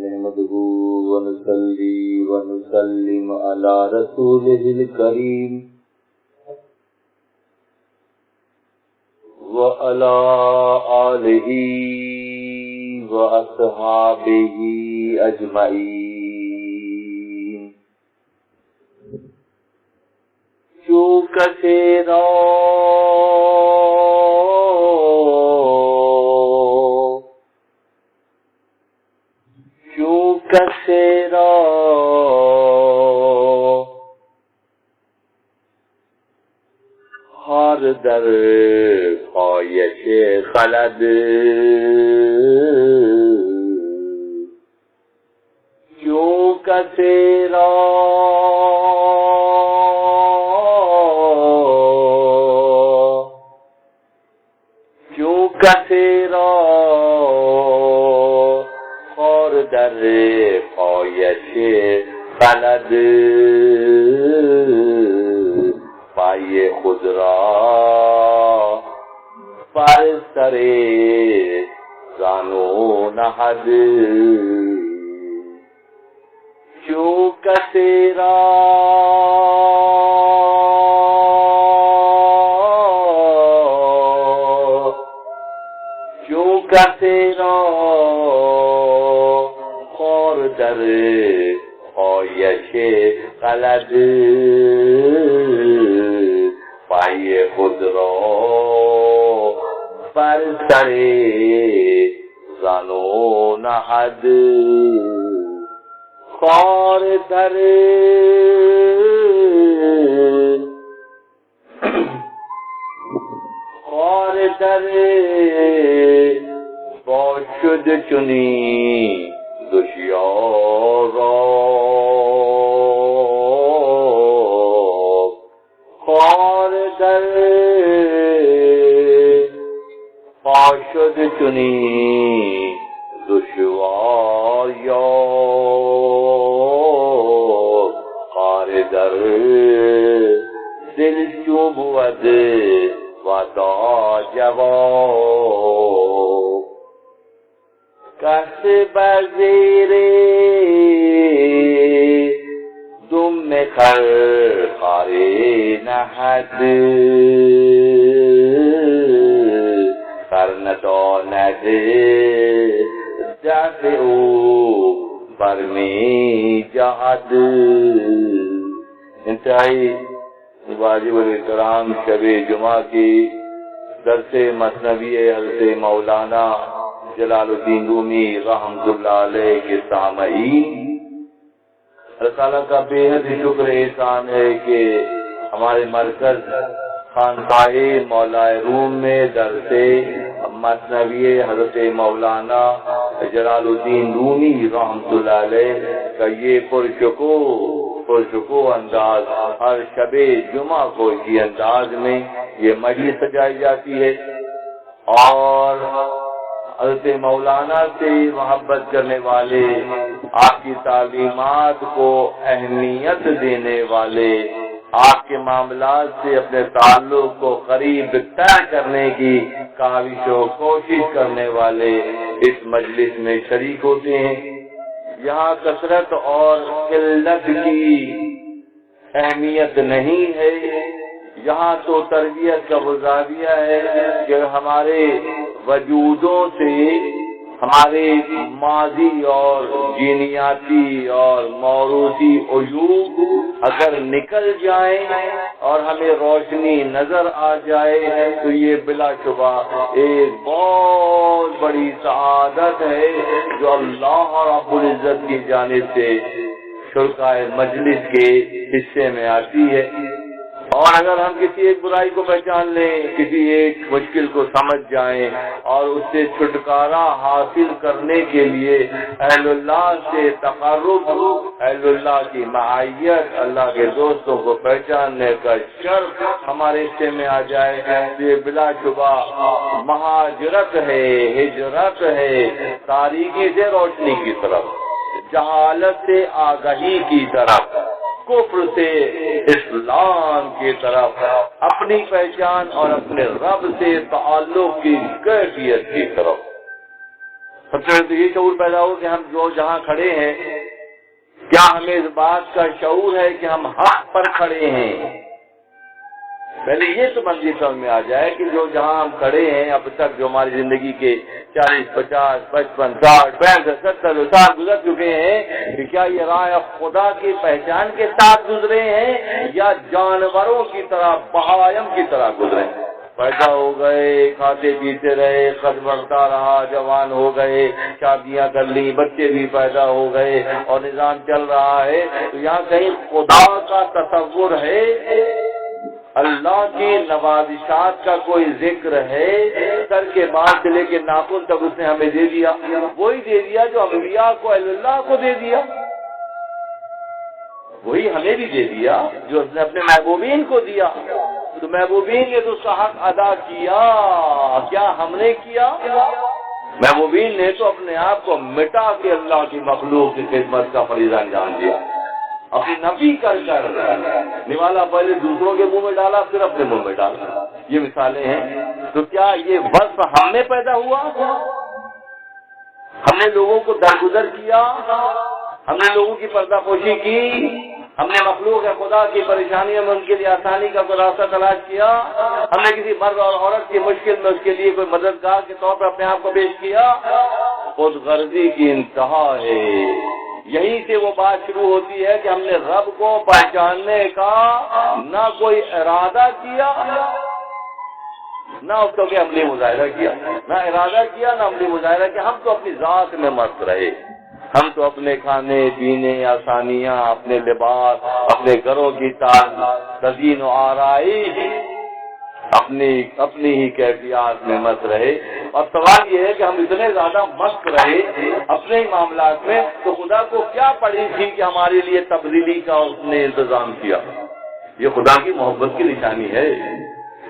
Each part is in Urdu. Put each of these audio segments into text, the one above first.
نحمده ونصلي ونسلم على رسوله الكريم وعلى آله وأصحابه أجمعين جو کثیرا ہر در خواہش خلد کیوں کثیرا اور در خواہش خلد پائے خود را پر سر زانو نہد کیوں کثیرا تیرا اور در خواہش خلد پائے خود را پر سر زانو نہد خار در باشد چنی دشیارا خار در باشد چنی دشوار یا خار در دل جو بود ودا جواب کس بزیرے دم خر خارے نہد خر نداند دست او برمی جہد انتہائی واجب الاحترام شب جمعہ کی درس مثنوی حضرت مولانا جلال الدین رومی رحمۃ اللہ علیہ کے سامعین، اللہ تعالیٰ کا بے حد شکر احسان ہے کہ ہمارے مرکز خانقاہ مولا روم میں درس مثنوی حضرت مولانا جلال الدین رومی رحمۃ اللہ علیہ کا یہ پرشکو انداز ہر شب جمعہ کو اسی انداز میں یہ مجلس سجائی جاتی ہے، اور حضرت مولانا سے محبت کرنے والے، آپ کی تعلیمات کو اہمیت دینے والے، آپ کے معاملات سے اپنے تعلق کو قریب طے کرنے کی کاوش و کوشش کرنے والے اس مجلس میں شریک ہوتے ہیں۔ یہاں کثرت اور قلت کی اہمیت نہیں ہے، یہاں تو تربیت کا وہ زاویہ ہے کہ ہمارے وجودوں سے ہمارے ماضی اور جینیاتی اور موروثی عیوب اگر نکل جائیں اور ہمیں روشنی نظر آ جائے تو یہ بلا شبہ ایک بہت بڑی سعادت ہے جو اللہ رب العزت کی جانب سے شرکائے مجلس کے حصے میں آتی ہے۔ اور اگر ہم کسی ایک برائی کو پہچان لیں، کسی ایک مشکل کو سمجھ جائیں اور اس سے چھٹکارا حاصل کرنے کے لیے اہل اللہ سے تقرب، اہل اللہ کی معیت، اللہ کے دوستوں کو پہچاننے کا شرف ہمارے حصے میں آ جائے تو یہ بلا شبہ مہاجرت ہے، ہجرت ہے، تاریکی سے روشنی کی طرف، جہالت سے آگاہی کی طرف، کفر سے اسلام کی طرف، اپنی پہچان اور اپنے رب سے تعلق کی کیفیت کی طرف۔ سب سے تو یہ شعور پیدا ہو کہ ہم جو جہاں کھڑے ہیں کیا ہمیں اس بات کا شعور ہے کہ ہم حق پر کھڑے ہیں. پہلے یہ تو منزل سمجھ میں آ جائے کہ جو جہاں ہم کھڑے ہیں اب تک جو ہماری زندگی کے 40 50 55 60 65 70 سال گزر چکے ہیں کہ کیا یہ راہ خدا کی پہچان کے ساتھ گزرے ہیں یا جانوروں کی طرح بہائم کی طرح گزرے ہیں. پیدا ہو گئے, کھاتے پیتے رہے, قد بڑھتا رہا, جوان ہو گئے, شادیاں کر لی, بچے بھی پیدا ہو گئے اور نظام چل رہا ہے. تو یہاں کہیں خدا کا تصور ہے, اللہ کی نوازشات کا کوئی ذکر ہے؟ سر کے بال سے لے کے ناخن تک اس نے ہمیں دے دیا, وہی دے دیا جو انبیاء کو اللہ کو دے دیا, وہی ہمیں بھی دے دیا جو اس نے اپنے محبوبین کو دیا. تو محبوبین نے تو اس کا حق ادا کیا, کیا ہم نے کیا؟ محبوبین نے تو اپنے آپ کو مٹا کے اللہ کی مخلوق کی خدمت کا فریضہ انجام دیا, اپنی نفی کر کر. نوالا پہلے دوسروں کے منہ میں ڈالا, پھر اپنے منہ میں ڈالا. یہ مثالیں ہیں. تو کیا یہ وصف ہم میں پیدا ہوا؟ ہم نے لوگوں کو درگزر کیا, ہم نے لوگوں کی پردہ پوشی کی, ہم نے مخلوق خدا کی پریشانیوں میں ان کے لیے آسانی کا کوئی راستہ تلاش کیا, ہم نے کسی مرد اور عورت کی مشکل میں اس کے لیے کوئی مددگار کے طور پر اپنے آپ کو پیش کیا. خود غرضی کی انتہا ہے. یہیں سے وہ بات شروع ہوتی ہے کہ ہم نے رب کو پہچاننے کا نہ کوئی ارادہ کیا, نہ اس کو کہ عملی مظاہرہ کیا, نہ ارادہ کیا نہ عملی مظاہرہ کیا. ہم تو اپنی ذات میں مست رہے, ہم تو اپنے کھانے پینے, آسانیاں, اپنے لباس, اپنے گھروں کی تزئین و آرائش, اپنی ہی کیفیات میں مست رہے. اور سوال یہ ہے کہ ہم اتنے زیادہ مست رہے اپنے ہی معاملات میں, تو خدا کو کیا پڑی تھی کہ ہمارے لیے تبدیلی کا اس نے انتظام کیا؟ یہ خدا کی محبت کی نشانی ہے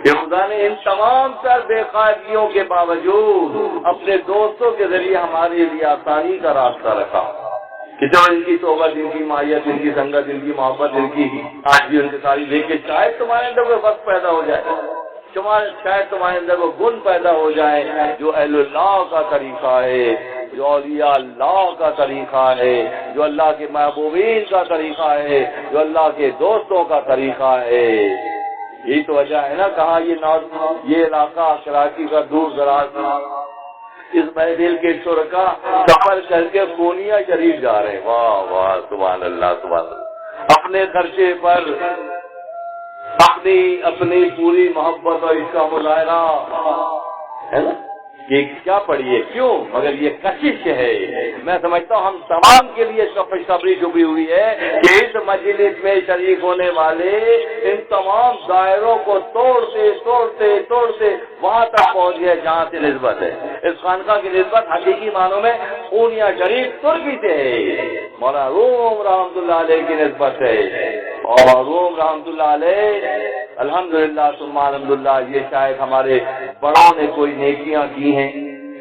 کہ خدا نے ان تمام تر بے قاعدگیوں کے باوجود اپنے دوستوں کے ذریعے ہمارے لیے آسانی کا راستہ رکھا. کہ جو ان کی صحبت, ان کی مائیت, ان کی سنگت, ان کی محبت, ان کی آج بھی ان کی ساری دیکھ کے شاید تمہارے اندر کوئی وقت پیدا ہو جائے, شاید تمہارے اندر وہ گن پیدا ہو جائے جو اہل اللہ کا طریقہ ہے, جو اولیاء اللہ کا طریقہ ہے, جو اللہ کے محبوبین کا طریقہ ہے, جو اللہ کے دوستوں کا طریقہ ہے. یہی تو وجہ ہے نا کہاں یہ علاقہ کراچی کا دور دراز تھا. اس محفل کے شرکا سفر کر کے پونیا شریف جا رہے ہیں. واہ واہ, سبحان اللہ سبحان اللہ. اپنے خرچے پر اپنی پوری محبت اور اس کا مظاہرہ ہے نا کہ کیا پڑی ہے, کیوں؟ مگر یہ کشش ہے. میں سمجھتا ہوں ہم تمام کے لیے خوشخبری چھپی ہوئی ہے کہ اس مجلس میں شریک ہونے والے ان تمام دائروں کو توڑتے توڑتے توڑتے وہاں تک پہنچ گئے جہاں سے نسبت ہے. اس خانقاہ کی نسبت حقیقی معنوں میں پونیا شریف ترکی سے ہے, مولانا روم رحمۃ اللہ علیہ کی نسبت ہے. اور روم رحمۃ اللہ علیہ الحمدللہ ثم الحمدللہ یہ شاید ہمارے بڑوں نے کوئی نیکیاں کی ہیں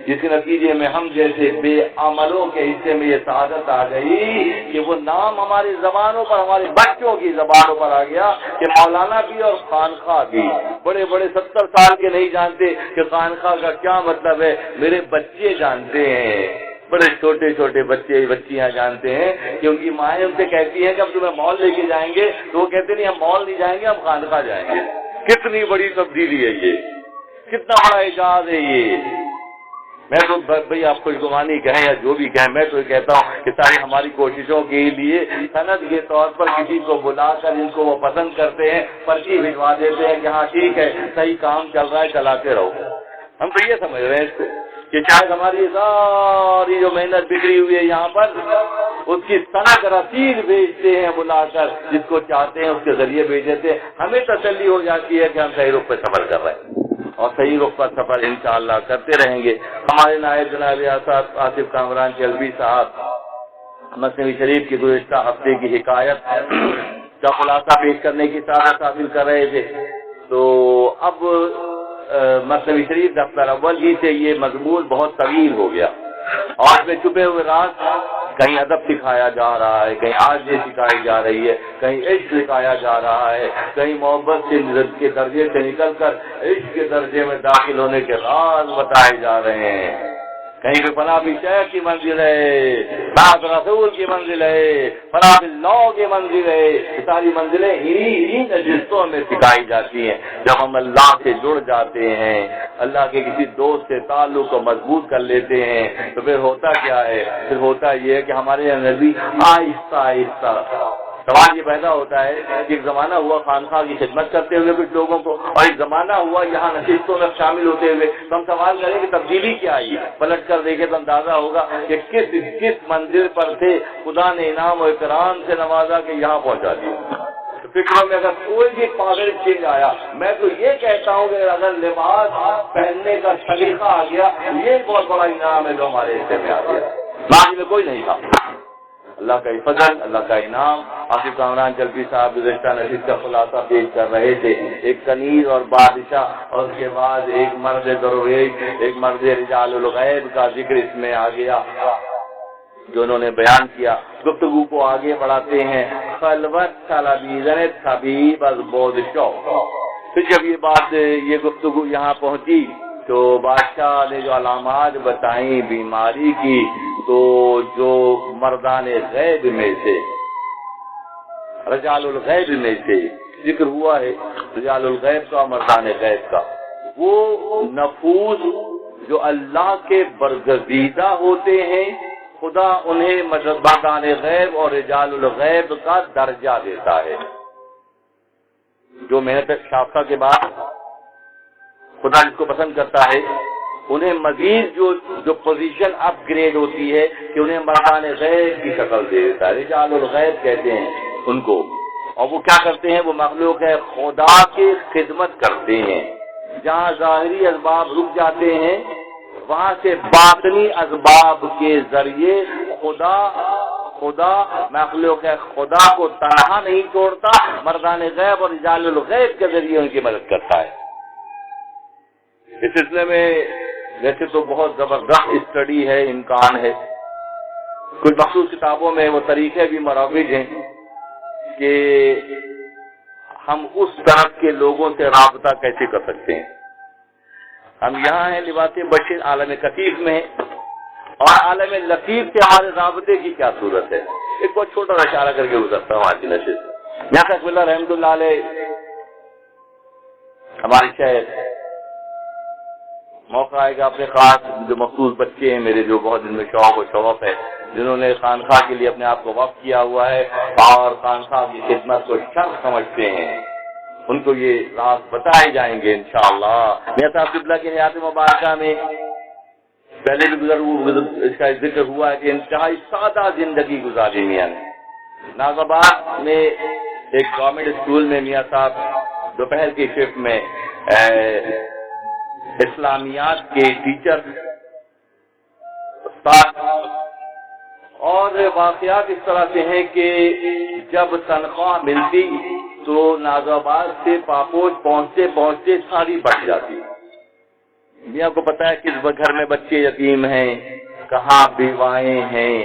جس کے نتیجے میں ہم جیسے بے عملوں کے حصے میں یہ سعادت آ گئی کہ وہ نام ہماری زبانوں پر, ہمارے بچوں کی زبانوں پر آ گیا کہ مولانا بھی اور خانقاہ بھی. بڑے بڑے 70 سال کے نہیں جانتے کہ خانقاہ کا کیا مطلب ہے, میرے بچے جانتے ہیں. بڑے چھوٹے چھوٹے بچے بچیاں جانتے ہیں کہ ان کی مائیں ان سے کہتی ہیں کہ ہم تمہیں مال لے کے جائیں گے, تو وہ کہتے نہیں ہم مال نہیں جائیں گے, ہم خانقاہ جائیں گے. کتنی بڑی تبدیلی ہے یہ, کتنا بڑا اعجاز ہے یہ. میں تو بھائی آپ خوشگوانی کہیں یا جو بھی کہیں, میں تو یہ کہتا ہوں کہ ساری ہماری کوششوں کے لیے سند کے طور پر کسی کو بلا کر جن کو وہ پسند کرتے ہیں پرچی بھجوا دیتے ہیں کہ ہاں ٹھیک ہے صحیح کام چل رہا ہے چلاتے رہو. ہم تو یہ سمجھ رہے ہیں اس کو کہ شاید ہماری ساری جو محنت بکھری ہوئی ہے یہاں پر اس کی سند رسید بھیجتے ہیں بلا کر, جس کو چاہتے ہیں اس کے ذریعے بھیج دیتے ہیں. ہمیں تسلی ہو جاتی ہے کہ ہم صحیح رخ پہ سفر کر رہے ہیں اور صحیح رخ پر سفر انشاءاللہ کرتے رہیں گے. ہمارے نائب جناب ریاست آصف کامران چلوی صاحب مثنوی شریف کی گزشتہ ہفتے کی حکایت کا خلاصہ پیش کرنے کی سعادت حاصل کر رہے تھے. تو اب مثنوی شریف دفتر اول ہی سے یہ مضمون بہت طویل ہو گیا اور اس میں چھپے ہوئے راز کہیں ادب سکھایا جا رہا ہے, کہیں عاجزی سکھائی جا رہی ہے, کہیں عشق سکھایا جا رہا ہے, کہیں محبت کے درجے سے نکل کر عشق کے درجے میں داخل ہونے کے راز بتائے جا رہے ہیں. کہیں پہ فلاں بھی شیخ کی منزل ہے، فلاں رسول کی منزل ہے، فلاں اللہ کی منزل ہے. یہ ساری منزلیں انہی نشستوں میں سکھائی جاتی ہیں. جب ہم اللہ سے جڑ جاتے ہیں، اللہ کے کسی دوست سے تعلق کو مضبوط کر لیتے ہیں، تو پھر ہوتا کیا ہے؟ پھر ہوتا یہ ہے کہ ہمارے اندر بھی آہستہ آہستہ سوال یہ پیدا ہوتا ہے کہ ایک زمانہ ہوا خانقاہ کی خدمت کرتے ہوئے کچھ لوگوں کو، اور ایک زمانہ ہوا یہاں نشستوں میں شامل ہوتے ہوئے. تو ہم سوال کریں کہ تبدیلی کیا آئی؟ پلٹ کر دیکھیں تو اندازہ ہوگا کہ کس منزل پر تھے خدا نے انعام و اکرام سے نوازا کہ یہاں پہنچا دیا. فکروں میں اگر کوئی بھی پازیٹو چینج آیا، میں تو یہ کہتا ہوں کہ اگر لباس پہننے کا سلیقہ آ گیا، یہ بہت بڑا انعام ہے جو ہمارے حصے میں آ گیا. باقی میں کوئی نہیں تھا. اللہ کا فضل، اللہ کا انعام. آصف کامران جلپی صاحب گزشتہ نشست کا خلاصہ پیش کر رہے تھے. ایک کنیر اور بادشاہ، اور اس کے بعد ایک مرد درویش، ایک مرد رجال الغیب کا ذکر اس میں آ گیا جو انہوں نے بیان کیا. گفتگو کو آگے بڑھاتے ہیں. خلوت طلبیزن طبیب از بود شوق. پھر جب یہ گفتگو یہاں پہنچی تو بادشاہ نے جو علامات بتائیں بیماری کی، تو جو مردان غیب میں سے، رجال الغیب میں سے ذکر ہوا ہے، رجال الغیب کا، مردان غیب کا، وہ نفوذ جو اللہ کے برگزیدہ ہوتے ہیں، خدا انہیں مردان غیب اور رجال الغیب کا درجہ دیتا ہے. جو محنت شافتہ کے بعد خدا جس کو پسند کرتا ہے، انہیں مزید جو پوزیشن اپ گریڈ ہوتی ہے کہ انہیں مردان غیب کی شکل دے دیتا ہے. رجال الغیب کہتے ہیں ان کو. اور وہ کیا کرتے ہیں؟ وہ مخلوق ہے خدا کی خدمت کرتے ہیں. جہاں ظاہری اسباب رک جاتے ہیں، وہاں سے باطنی اسباب کے ذریعے خدا مخلوق ہے خدا کو تنہا نہیں چھوڑتا، مردان غیب اور رجال الغیب کے ذریعے ان کی مدد کرتا ہے. اس سلسلے میں ویسے تو بہت زبردست اسٹڈی ہے، امکان ہے. کچھ مخصوص کتابوں میں وہ طریقے بھی مروج ہیں کہ ہم اس طرح کے لوگوں سے رابطہ کیسے کر سکتے ہیں. ہم یہاں ہیں لباس بشر عالم کثیف میں ہیں، اور عالم لطیف سے ہمارے رابطے کی کیا صورت ہے. ایک بہت چھوٹا سا اشارہ کر کے گزرتا ہوں. آج کی نشست میاں تقی اللہ رحمۃ اللہ علیہ ہمارے شہر موقع آئے گا اپنے خاص جو مخصوص بچے ہیں میرے، جو بہت ان میں شوق و شوق ہے، جنہوں نے خانقاہ کے لیے اپنے آپ کو وقف کیا ہوا ہے اور خانقاہ کی خدمت کو شرف سمجھتے ہیں، ان کو یہ راز بتائے جائیں گے انشاءاللہ. میاں صاحب قبلہ کی حیات مبارکہ میں پہلے بھی اس کا ذکر ہوا ہے کہ انتہائی سادہ زندگی گزاری میاں نے. ناز آباد میں ایک گورنمنٹ اسکول میں میاں صاحب دوپہر کی شفٹ میں اسلامیات کے ٹیچر استاد، اور واقعات اس طرح سے ہیں کہ جب تنخواہ ملتی تو ناز آباد سے پاپوش پہنچتے پہنچتے ساری بڑھ جاتی. میاں کو پتا ہے کس گھر میں بچے یتیم ہیں، کہاں بیوائیں ہیں،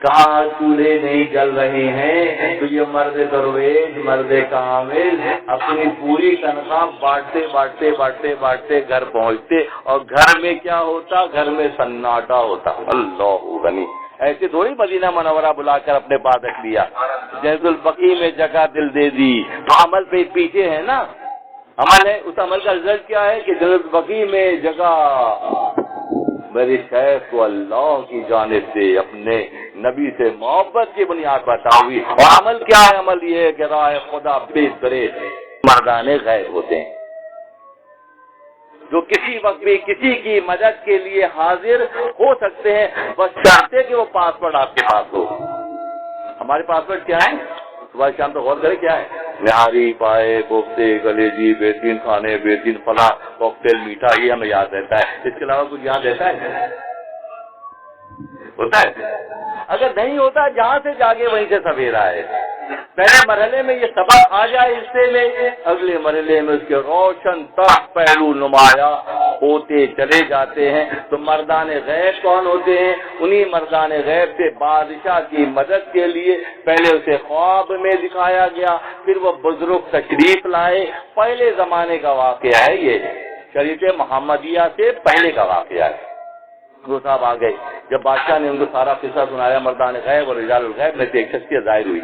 کہاں چولہے نہیں جل رہے ہیں، تو یہ مرد درویش، مرد کامل اپنی پوری تنخواہ بانٹتے گھر پہنچتے، اور گھر میں کیا ہوتا؟ گھر میں سناٹا ہوتا. اللہ غنی. ایسے تھوڑی مدینہ منورہ بلا کر اپنے پاس رکھ لیا. جہد البقیع میں جگہ دل دے دی، تو عمل پہ پیچھے ہے نا. عمل ہے، اس عمل کا رزلٹ کیا ہے کہ جہد البقیع میں جگہ میرے شیخ کو اللہ کی جانب سے اپنے نبی سے محبت کی بنیاد پر عطا ہوئی. اور عمل کیا ہے؟ عمل یہ ہے کہ راہ خدا بے درے مردان غیب ہوتے ہیں، جو کسی وقت بھی کسی کی مدد کے لیے حاضر ہو سکتے ہیں، بس چاہتے کہ وہ پاسورڈ آپ کے پاس ہو. ہمارے پاسورڈ کیا ہے؟ صبح شام تو غور کرے کیا ہے؟ نہاری، پائے، کوفتے، گلیجی، بہترین کھانے، بہترین فلاں، کوکٹیل، میٹھا، یہ ہمیں یاد رہتا ہے. اس کے علاوہ کچھ یاد رہتا ہے؟ ہوتا ہے؟ اگر نہیں ہوتا، جہاں سے جاگے وہیں سے سویرا ہے. پہلے مرحلے میں یہ سبق آ جائے حصے میں، اگلے مرحلے میں اس کے روشن تخت پہلو نمایاں ہوتے چلے جاتے ہیں. تو مردان غیب کون ہوتے ہیں؟ انہی مردان غیب سے بادشاہ کی مدد کے لیے پہلے اسے خواب میں دکھایا گیا، پھر وہ بزرگ تشریف لائے. پہلے زمانے کا واقعہ ہے، یہ شریعت محمدیہ سے پہلے کا واقعہ ہے. وہ صاحب آ گئے، جب بادشاہ نے ان کو سارا قصہ سنایا مردان غیب اور رجال الغیب میں سے ایک شخصیت ظاہر ہوئی۔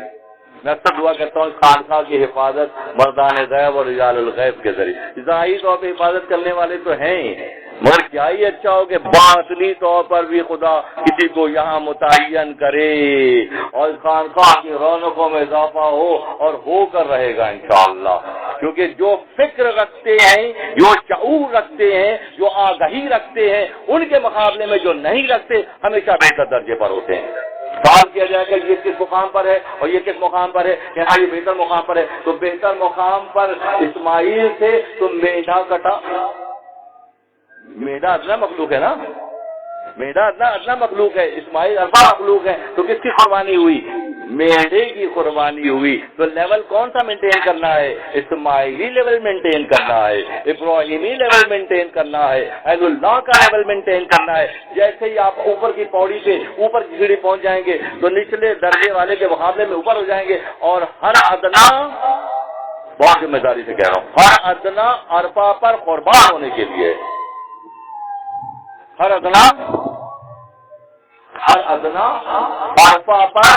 میں اکثر دعا کرتا ہوں خانقاہ کی حفاظت مردان غیب اور رجال الغیب کے ذریعے۔ ظاہری طور پہ حفاظت کرنے والے تو ہیں، مگر کیا ہی اچھا ہو کہ باطنی طور پر بھی خدا کسی کو یہاں متعین کرے اور خانقاہ کی رونقوں میں اضافہ ہو اور ہو کر رہے گا انشاءاللہ، کیونکہ جو فکر رکھتے ہیں، جو شعور رکھتے ہیں، جو آگہی رکھتے ہیں، ان کے مقابلے میں جو نہیں رکھتے ہمیشہ بہتر درجے پر ہوتے ہیں۔ سوال کیا جائے کہ یہ کس مقام پر ہے اور یہ کس مقام پر ہے، کہ ہاں یہ بہتر مقام پر ہے، تو بہتر مقام پر اسماعیل سے تو میڈا کٹا، میڈا ادنا مخلوق ہے نا، میڈا ادنا مخلوق ہے، اسماعیل اربا مخلوق ہے، تو کس کی قربانی ہوئی؟ میڈے کی قربانی ہوئی۔ تو لیول کون سا مینٹین کرنا ہے؟ اسماعیلی لیول مینٹین کرنا ہے، ابراہیمی لیول مینٹین کرنا ہے، اہل اللہ کا لیول مینٹین کرنا ہے۔ جیسے ہی آپ اوپر کی پوڑی سے اوپر کی سیڑھی پہنچ جائیں گے تو نچلے درجے والے کے مقابلے میں اوپر ہو جائیں گے، اور ہر ادنا، بہت ذمہ داری سے کہہ رہا ہوں، ہر ادنا ارفا پر قربان ہونے کے لیے، ہر ادنا عرفہ پر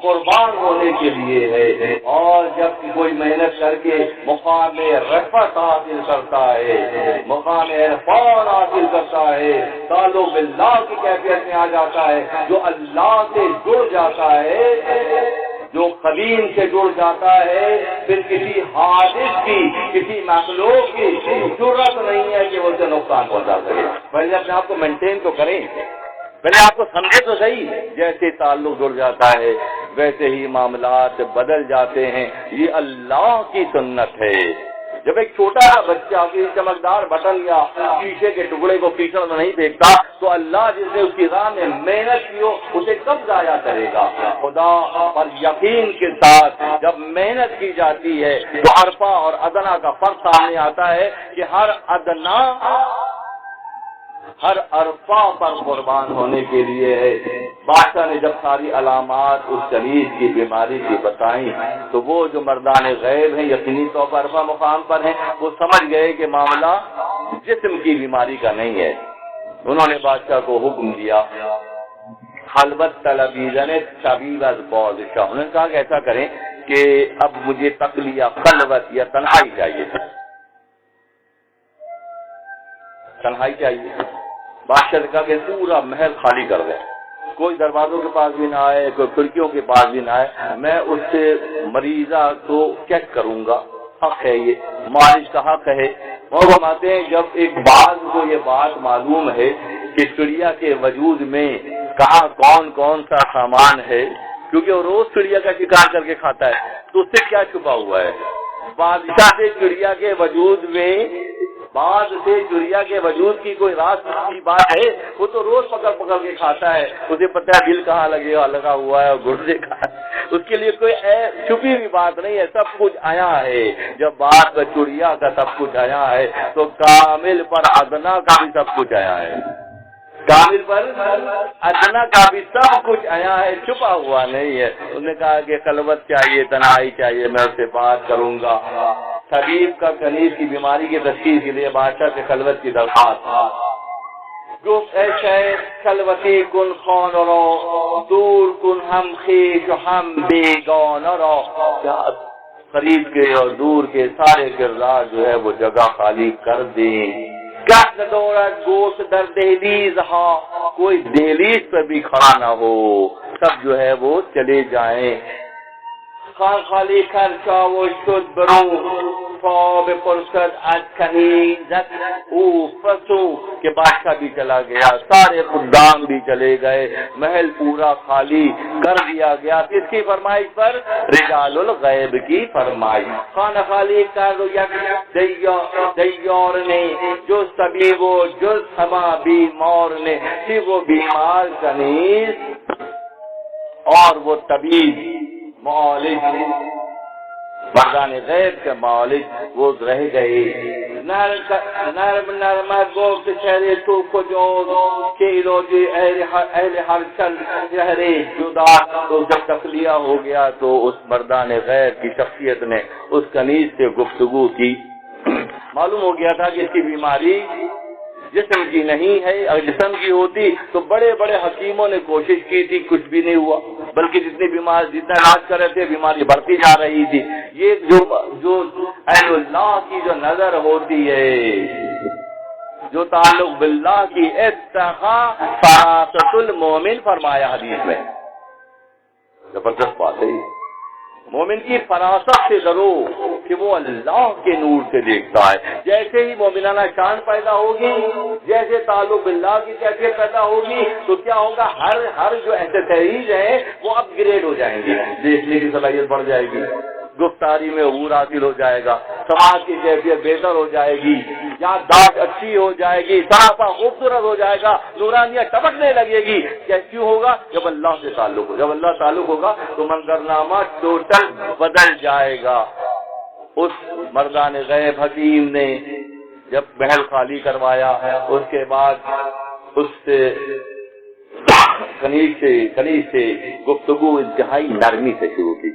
قربان ہونے کے لیے ہے۔ اور جب کوئی محنت کر کے مقام رفعت حاصل کرتا ہے، مقام عرفان حاصل کرتا ہے، تعلق باللہ کی کیفیت میں آ جاتا ہے، جو اللہ سے جڑ جاتا ہے، جو قدیم سے جڑ جاتا ہے، پھر کسی حادث کی، کسی مخلوق کی ضرورت نہیں ہے کہ وہ اسے نقصان پہنچا سکے۔ پہلے اپنے آپ کو مینٹین تو کریں، پہلے آپ کو سمجھے تو صحیح۔ جیسے تعلق جڑ جاتا ہے ویسے ہی معاملات بدل جاتے ہیں، یہ اللہ کی سنت ہے۔ جب ایک چھوٹا سا بچہ کسی چمکدار بٹن یا شیشے کے ٹکڑے کو کیچڑ میں نہیں پھینکتا تو اللہ جس نے اس کی راہ میں محنت کی ہو اسے کب ضائع کرے گا؟ خدا پر یقین کے ساتھ جب محنت کی جاتی ہے تو عرفہ اور ادنا کا فرق سامنے آتا ہے کہ ہر ادنا ہر عرفہ پر قربان ہونے کے لیے ہے۔ بادشاہ نے جب ساری علامات اس کنیز کی بیماری کی بتائیں تو وہ جو مردان غیب ہیں یقینی طور پر عرفہ مقام پر ہیں، وہ سمجھ گئے کہ معاملہ جسم کی بیماری کا نہیں ہے۔ انہوں نے بادشاہ کو حکم دیا، خلوت طلبیزن طبیب از بادشاہ، انہوں نے کہا کہ ایسا کریں کہ اب مجھے تقلیہ خلوت یا تنہائی چاہیے، تنہائی چاہیے۔ بادشاہ نے کہا کہ پورا محل خالی کر دیں، کوئی دروازوں کے پاس بھی نہ آئے، کوئی کھڑکیوں کے پاس بھی نہ آئے، میں اس سے مریضہ کو چیک کروں گا، حق ہے، یہ مالش کا حق ہے۔ وہ فرماتے ہیں جب ایک باز کو یہ بات معلوم ہے کہ چڑیا کے وجود میں کہاں کون کون سا سامان ہے، کیونکہ وہ روز چڑیا کا شکار کر کے کھاتا ہے، تو اس سے کیا چھپا ہوا ہے؟ بادشاہ سے چڑیا کے وجود میں، بعد سے چڑیا کے وجود کی کوئی راز کی بات ہے؟ وہ تو روز پکڑ پکڑ کے کھاتا ہے، اسے پتہ ہے دل کہاں لگا ہوا ہے اور گردے کہاں، اس کے لیے کوئی چھپی ہوئی بات نہیں ہے، سب کچھ آیا ہے۔ جب بات چڑیا کا سب کچھ آیا ہے تو کامل پر ادنا کا بھی سب کچھ آیا ہے، کامل پر ادنا کا بھی سب کچھ آیا ہے، چھپا ہوا نہیں ہے۔ انہوں نے کہا کہ خلوت چاہیے، تنہائی چاہیے، میں اس سے بات کروں گا۔ طبیب کا کنیز کی بیماری کی تشخیص کے لیے بادشاہ سے خلوت کی درخواست، گفت اے شیخ خلوتی کن خان رو، دور کن ہم خیش ہم بیگانہ رو، قریب کے اور دور کے سارے کردار جو ہے وہ جگہ خالی کر دیں۔ کیا دورت گوشت در دہلیز ہا، کوئی دہلیز پر بھی کھڑا نہ ہو، سب جو ہے وہ چلے جائیں۔ خان خالی خرچا و شد برو، خواب پرسد از کنیزت او فسو، کہ بادشاہ بھی چلا گیا، سارے خدام بھی چلے گئے، محل پورا خالی کر دیا گیا۔ کس کی فرمائش پر؟ رجال الغیب کی فرمائش۔ خانہ خالی کر دو یک دیار نے، جو طبیب و جز ہما بیمار نے، کہ وہ بیمار کنیز اور وہ طبیب معالج، مردان غیب کے معالج وہ رہ گئے۔ نرم نرمت گفت شہر تو کجو کہ روزی اہل ہر چل شہرے جدا، تو جب تخلیہ ہو گیا تو اس مردان غیب کی شخصیت نے اس کنیز سے گفتگو کی، معلوم ہو گیا تھا کہ اس کی بیماری جسم کی نہیں ہے. اگر جسم کی ہوتی تو بڑے بڑے حکیموں نے کوشش کی تھی, کچھ بھی نہیں ہوا, بلکہ جتنا علاج کر رہے تھے بیماری بڑھتی جا رہی تھی. یہ جو اہل اللہ کی جو نظر ہوتی ہے, جو تعلق باللہ کی, اتقا فراست المومن فرمایا حدیث میں. زبردست بات ہے. مومن کی فراست سے ڈرو کہ وہ اللہ کے نور سے دیکھتا ہے. جیسے ہی مومنانہ شان پیدا ہوگی, جیسے تعلق باللہ کی کیفیت پیدا ہوگی, تو کیا ہوگا, ہر جو ایکسرسائز ہیں وہ اپ گریڈ ہو جائیں گے, دیکھنے کی صلاحیت بڑھ جائے گی, گفتاری میں عبور حاصل ہو جائے گا, سماج کی کیفیت بہتر ہو جائے گی, یادداشت اچھی ہو جائے گی, سراپا خوبصورت ہو جائے گا, نورانیہ ٹپکنے لگے گی. کیوں ہوگا؟ جب اللہ سے تعلق ہو. جب اللہ تعلق ہوگا تو منظرنامہ ٹوٹل بدل جائے گا. اس مردان غیب حکیم نے جب محل خالی کروایا, اس کے بعد اس سے کنیز سے گفتگو انتہائی نرمی سے شروع کی.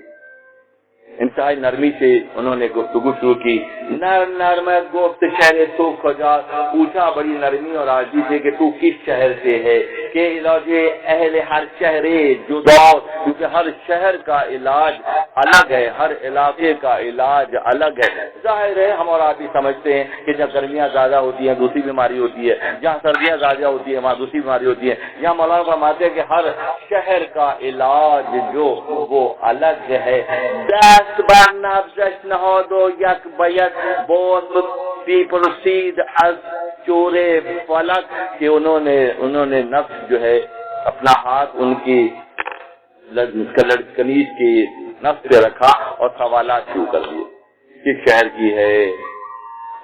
انتہائی نرمی سے انہوں نے گفتگو شروع کی. نرم گفت شہر تو خجا, پوچھا بڑی نرمی اور عاجزی سے کہ تو کس شہر سے ہے, کہ علاج اہل ہر شہر جدا, کیونکہ ہر شہر کا علاج الگ ہے, ہر علاقے کا علاج الگ ہے. ظاہر ہے ہم اور آپ بھی سمجھتے ہیں کہ جب گرمیاں زیادہ ہوتی ہیں دوسری بیماری ہوتی ہے, جہاں سردیاں زیادہ ہوتی ہیں وہاں دوسری بیماری ہوتی ہے. یہاں مولانا فرماتے ہیں کہ ہر شہر کا علاج جو وہ الگ ہے. بر نبزش نهاد و یک بیت باز بی پرسید از چور فلک, کہ انہوں نے نفس جو ہے اپنا ہاتھ ان کی کنیز کی نفس پہ رکھا اور سوالات شروع کر دیے. کس شہر کی ہے,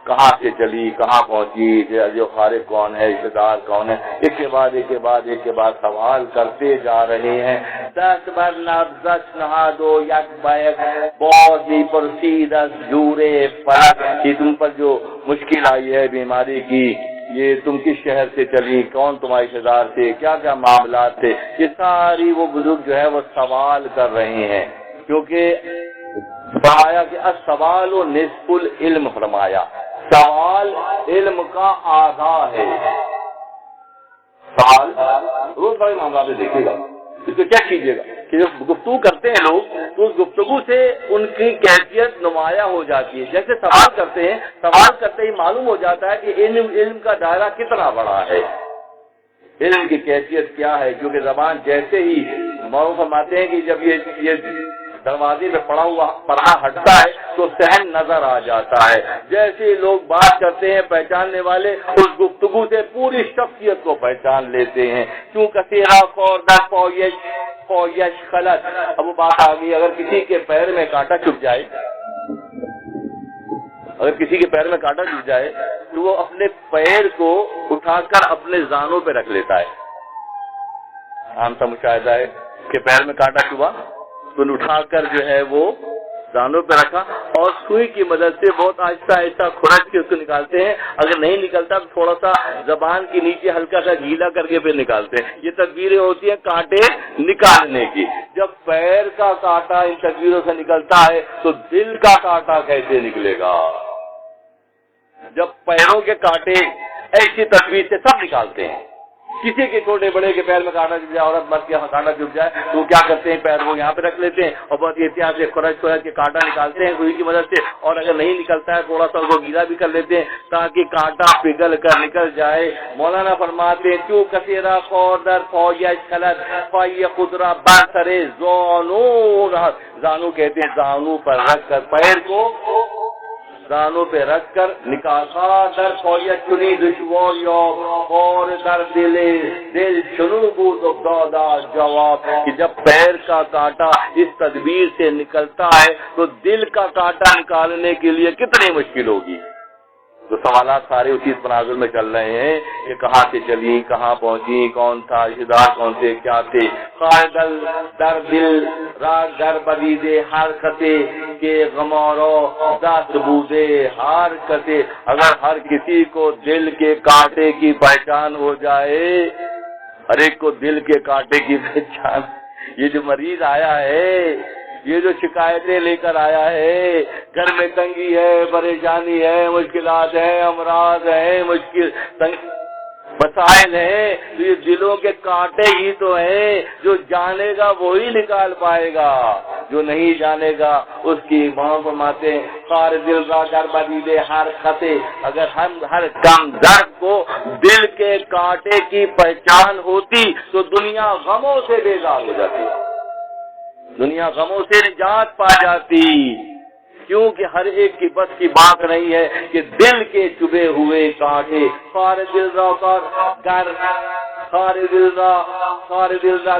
کہاں سے چلی, کہاں پہنچی, جو خارج کون ہے, رشتے دار کون ہے, ایک کے بعد سوال کرتے جا رہے ہیں. 10 بار نبزش نهادو یک بیک بازی پرسید از جور فلک, کہ تم پر جو مشکل آئی ہے بیماری کی, یہ تم کس شہر سے چلی, کون تمہارے رشتے دار تھے, کیا کیا معاملات تھے. یہ ساری وہ بزرگ جو ہے وہ سوال کر رہے ہیں, کیونکہ فرمایا کہ السوال و نصف العلم, فرمایا سوال علم کا آدھا ہے. سوال روز بڑے معاملات دیکھے گا, اس کو کیا کیجیے گا کہ جب گفتگو کرتے ہیں لوگ تو اس گفتگو سے ان کی کیفیت نمایاں ہو جاتی ہے. جیسے سوال کرتے ہیں, سوال کرتے ہی معلوم ہو جاتا ہے کہ علم کا دائرہ کتنا بڑا ہے, علم کی کیفیت کیا ہے. کیونکہ زبان جیسے ہی مولانا فرماتے ہیں کہ جب یہ دروازے پہ پڑا ہوا پردہ ہٹتا ہے تو صحن نظر آ جاتا ہے. جیسے لوگ بات کرتے ہیں پہچاننے والے اس گفتگو سے پوری شخصیت کو پہچان لیتے ہیں. کیوں کثیرہ خوردہ پویش خلط. اب وہ بات آ گئی, اگر کسی کے پیر میں کانٹا چبھ جائے, تو وہ اپنے پیر کو اٹھا کر اپنے زانوں پہ رکھ لیتا ہے. عام سا مشاہدہ ہے کہ پیر میں کانٹا چبھا تو اٹھا کر جو ہے وہ زانوں پہ رکھا اور سوئی کی مدد سے بہت آہستہ آہستہ کھرچ کے اس کو نکالتے ہیں. اگر نہیں نکلتا تو تھوڑا سا زبان کے نیچے ہلکا سا گیلا کر کے پھر نکالتے ہیں. یہ تدبیریں ہوتی ہیں کانٹے نکالنے کی. جب پیر کا کانٹا ان تدبیروں سے نکلتا ہے تو دل کا کانٹا کیسے نکلے گا؟ جب پیروں کے کانٹے ایسی تدبیر سے سب نکالتے ہیں, کسی کے چھوٹے بڑے کے پیر میں کانٹا چپ جائے, عورت مرد کے کانٹا چپ جائے تو کیا کرتے ہیں, پیر وہ یہاں پہ رکھ لیتے ہیں اور بہت احتیاط سے کھرچ کے کانٹا نکالتے ہیں سوئی کی مدد سے. اور اگر نہیں نکلتا ہے تھوڑا سا اس کو گیلا بھی کر لیتے ہیں تاکہ کانٹا پگھل کر نکل جائے. مولانا فرماتے ہیں کیوں کثیرہ خوردر فویش خلط فای خدرہ برسرے زانو کہتے ہیں زانو پر رکھ کر, پیر کو زانوں پہ رکھ کر نکاسا در فویت چنی دشوار یا اور در دل چنو بود دادا جواب. کہ جب پیر کا کانٹا اس تدبیر سے نکلتا ہے تو دل کا کانٹا نکالنے کے لیے کتنی مشکل ہوگی. تو سوالات سارے اسی تناظر میں چل رہے ہیں کہ کہاں سے چلی, کہاں پہنچی, کون تھا, رشتے دار کون تھے, کیا تھے. قائدل در دل راگ در بدیدے ہر خطے کے غمارو دست بودے ہر خطے. اگر ہر کسی کو دل کے کانٹے کی پہچان ہو جائے, ہر ایک کو دل کے کانٹے کی پہچان, یہ جو مریض آیا ہے, یہ جو شکایتیں لے کر آیا ہے, گھر میں تنگی ہے, پریشانی ہے, مشکلات ہیں, امراض ہیں, مسائل ہیں، تو یہ دلوں کے کانٹے ہی تو ہیں، جو جانے گا وہی نکال پائے گا، جو نہیں جانے گا اس کی ماں فرماتے ہیں خار دل را در بدیدے ہر خطے، اگر ہم ہر کم درد کو دل کے کانٹے کی پہچان ہوتی تو دنیا غموں سے بیزار ہو جاتی، دنیا غموں سے نجات پا جاتی، کیونکہ ہر ایک کی بس کی بات نہیں ہے کہ دل کے چبھے ہوئے کانٹے خار دل را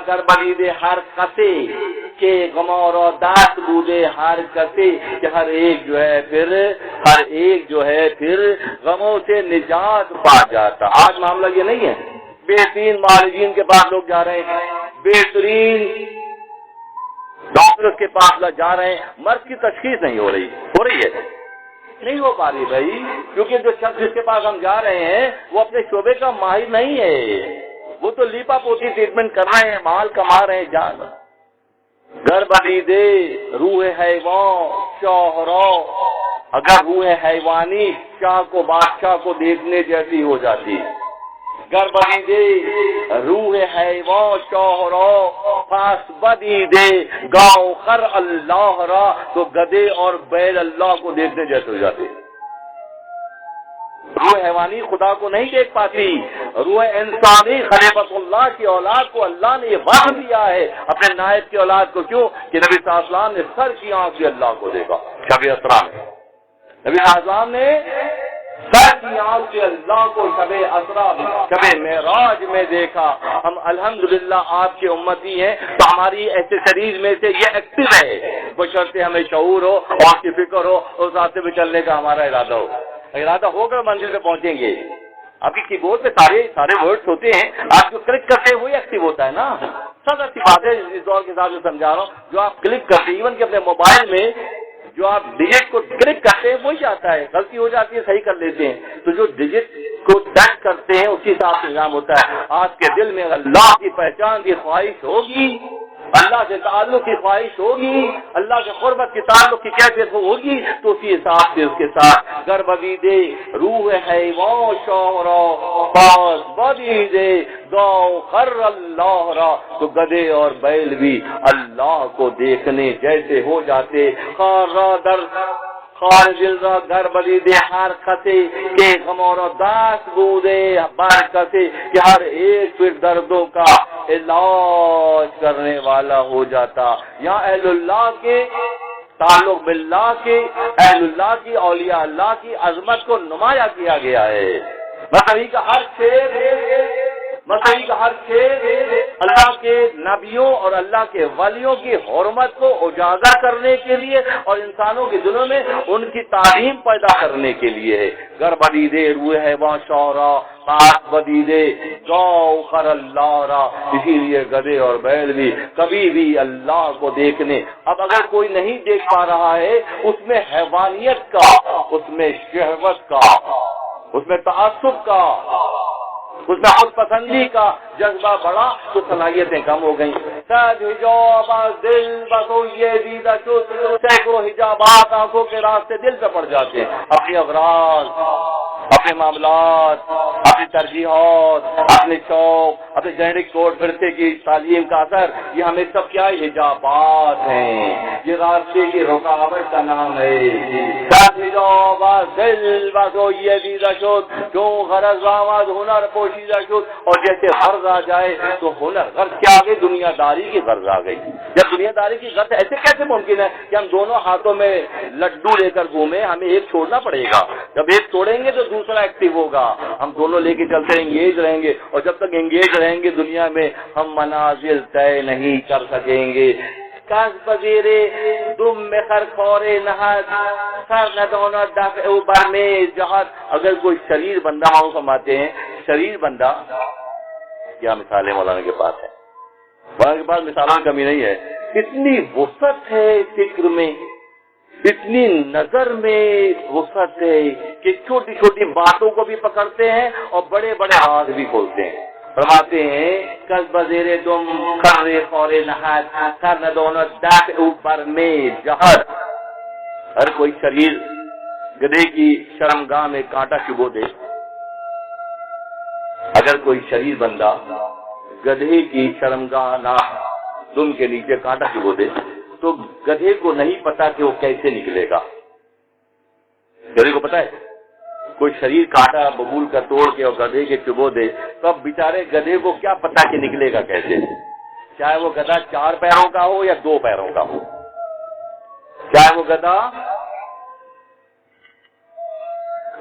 گر بدیدے ہر قطے کے غمور و دست بودے ہر قطے، کہ ہر ایک جو ہے پھر غموں سے نجات پا جاتا۔ آج معاملہ یہ نہیں ہے، بہترین معالجین کے پاس لوگ جا رہے ہیں، بہترین ڈاکٹر کے پاس جا رہے ہیں، مرض کی تشخیص نہیں ہو رہی ہے، نہیں ہو پا رہی بھائی، کیونکہ جو شخص جس کے پاس ہم جا رہے ہیں وہ اپنے شعبے کا ماہر نہیں ہے، وہ تو لیپا پوتی ٹریٹمنٹ کر رہے ہیں، مال کما رہے ہیں، جان گر بدیدے روح حیوان شاہرو، اگر روح حیوانی شاہ کو بادشاہ کو دیکھنے جیسی ہو جاتی، گر بدیدے روح حیوان شاہرو پاس بدیدے گاؤں خر اللہ را، تو گدے اور بیل اللہ کو دیکھنے جیسے ہو جاتے۔ روح حیوانی خدا کو نہیں دیکھ پاتی، روح انسانی خلیفۃ اللہ کی اولاد کو اللہ نے یہ وعدہ دیا ہے اپنے نائب کی اولاد کو، کیوں کہ نبی صلی اللہ علیہ وسلم نے سر کی آنکھ سے اللہ کو دیکھا، شب اسراء میں نبی صلی اللہ علیہ وسلم نے سر کی آنکھ سے اللہ کو شب اسراء شب معراج میں دیکھا۔ ہم الحمدللہ آپ کے امتی ہیں تو ہماری ایکسیسریز میں سے یہ ایکٹیو ہے، بشرطے ہمیں شعور ہو اور کی فکر ہو، اس راستے پہ چلنے کا ہمارا ارادہ ہوگا منزل پہ پہنچیں گے۔ آپ کی کی بورڈ پہ سارے ورڈز ہوتے ہیں، آپ جو کلک کرتے ہیں وہی ایکٹیو ہوتا ہے نا، سب اچھی بات ہے، اس دور کے ساتھ جو سمجھا رہا ہوں، جو آپ کلک کرتے ہیں ایون کہ اپنے موبائل میں جو آپ ڈیجٹ کو کلک کرتے ہیں وہی آتا ہے، غلطی ہو جاتی ہے صحیح کر لیتے ہیں، تو جو ڈیجٹ کو ٹچ کرتے ہیں اسی حساب سے انعام ہوتا ہے۔ آپ کے دل میں اللہ کی پہچان کی خواہش ہوگی، اللہ سے تعلق کی خواہش ہوگی، اللہ کے قربت کی تعلق کی کیفیت ہوگی، تو اسی حساب سے اس کے ساتھ گر بدیدے روح حیوان شاہرا پاس بدیدے گاؤں خر اللہ را، تو گدے اور بیل بھی اللہ کو دیکھنے جیسے ہو جاتے۔ خار دل را گر بدیدے ہر خطے کے غمور و دست بودے برکتے، کہ ہر ایک پھر دردوں کا علاج کرنے والا ہو جاتا۔ یہاں اہل اللہ کے تعلق باللہ کے، اہل اللہ کی، اولیاء اللہ کی عظمت کو نمایاں کیا گیا ہے۔ مسیح کا ہر شعر اللہ کے نبیوں اور اللہ کے ولیوں کی حرمت کو اجاگر کرنے کے لیے اور انسانوں کے دلوں میں ان کی تعلیم پیدا کرنے کے لیے ہے۔ گر بدیدے روح حیوان شاہرا پاس بدیدے گاؤں خر اللہ را، اسی لیے گدے اور بیل بھی کبھی بھی اللہ کو دیکھنے، اب اگر کوئی نہیں دیکھ پا رہا ہے، اس میں حیوانیت کا، اس میں شہوت کا، اس میں تعصب کا، اس میں خود پسندی کا جذبہ بڑا تو صلاحیتیں کم ہو گئیں۔ سینکڑوں حجابات آنکھوں کے راستے دل پہ پڑ جاتے ہیں، اپنی اغراض، اپنے معاملات، اپنی ترجیحات، اپنے شوق، اپنے جینرک کوڈ پھرتے کی تعلیم کا اثر، یہ ہمیں سب کیا حجابات ہیں، یہ راستے کی رکاوٹ کا نام ہے۔ جو غرض آمد ہنر پوشیدہ شد، اور جیسے غرض آ جائے تو ہنر، غرض کیا آ گئی؟ دنیا داری کی غرض آ گئی۔ جب دنیا داری کی غرض ایسے کیسے ممکن ہے کہ ہم دونوں ہاتھوں میں لڈو لے کر گھومیں؟ ہمیں ایک چھوڑنا پڑے گا، جب ایک چھوڑیں گے تو دوسرا ایکٹیو ہوگا، ہم دونوں لے کے چلتے انگیج رہیں گے، اور جب تک انگیج رہیں گے دنیا میں ہم منازل طے نہیں کر سکیں گے۔ کاش بزیرے دم میں خرخورے نہاد سر ندونا دفع اوپر میں جہاد، اگر کوئی شریر بندہ، ہم فرماتے ہیں شریر بندہ، کیا مثالیں مولانا کے پاس ہے، مولانا کے پاس مثالوں کی کمی نہیں ہے، اتنی وسعت ہے فکر میں، اتنی نظر میں وسعت ہے کہ چھوٹی چھوٹی باتوں کو بھی پکڑتے ہیں اور بڑے بڑے راز بھی کھولتے ہیں۔ فرماتے ہیں کل بزیر دم خرے خورے نہاد سر ندونا دفع اوپر میں جہاد، ہر کوئی شریر گدھے کی شرمگاہ میں کانٹا چبو دے، اگر کوئی شریر بندہ گدھے کی شرمگاہ ناک دم کے نیچے کانٹا چبو دے تو گدھے کو نہیں پتا کہ وہ کیسے نکلے گا. گدھے کو پتا ہے کوئی شریر کانٹا ببول کا توڑ کے اور گدھے کے چبو دے تو اب بیچارے گدھے کو کیا پتا کہ نکلے گا کیسے, چاہے وہ گدھا 4 پیروں کا ہو یا 2 پیروں کا ہو, چاہے وہ گدھا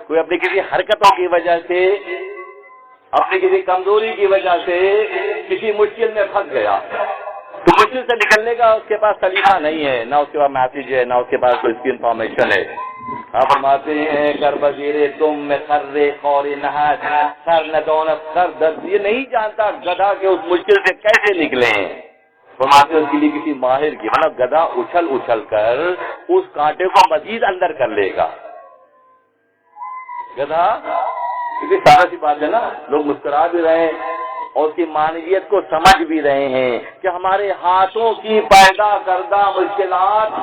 کوئی اپنی کسی حرکتوں کی وجہ سے, اپنی کسی کمزوری کی وجہ سے کسی مشکل میں پھنس گیا تو مشکل سے نکلنے کا اس کے پاس سلیقہ نہیں ہے, نہ اس کے پاس میسج ہے, نہ اس کے پاس کوئی اس کی انفارمیشن ہے. آپ فرماتے ہیں کر بزیرے تم میں خرے خور نہاد سر ندونت سر درد, یہ نہیں جانتا گدھا کہ اس مشکل سے کیسے نکلے ہیں. فرماتے ہیں اس کے لیے کسی ماہر کی, مطلب گدھا اچھل اچھل کر اس کانٹے کو مزید اندر کر لے گا. گدھا کیونکہ سادہ سی بات ہے نا, لوگ مسکرا بھی رہے ہیں اور اس کی معنویت کو سمجھ بھی رہے ہیں کہ ہمارے ہاتھوں کی پیدا کردہ مشکلات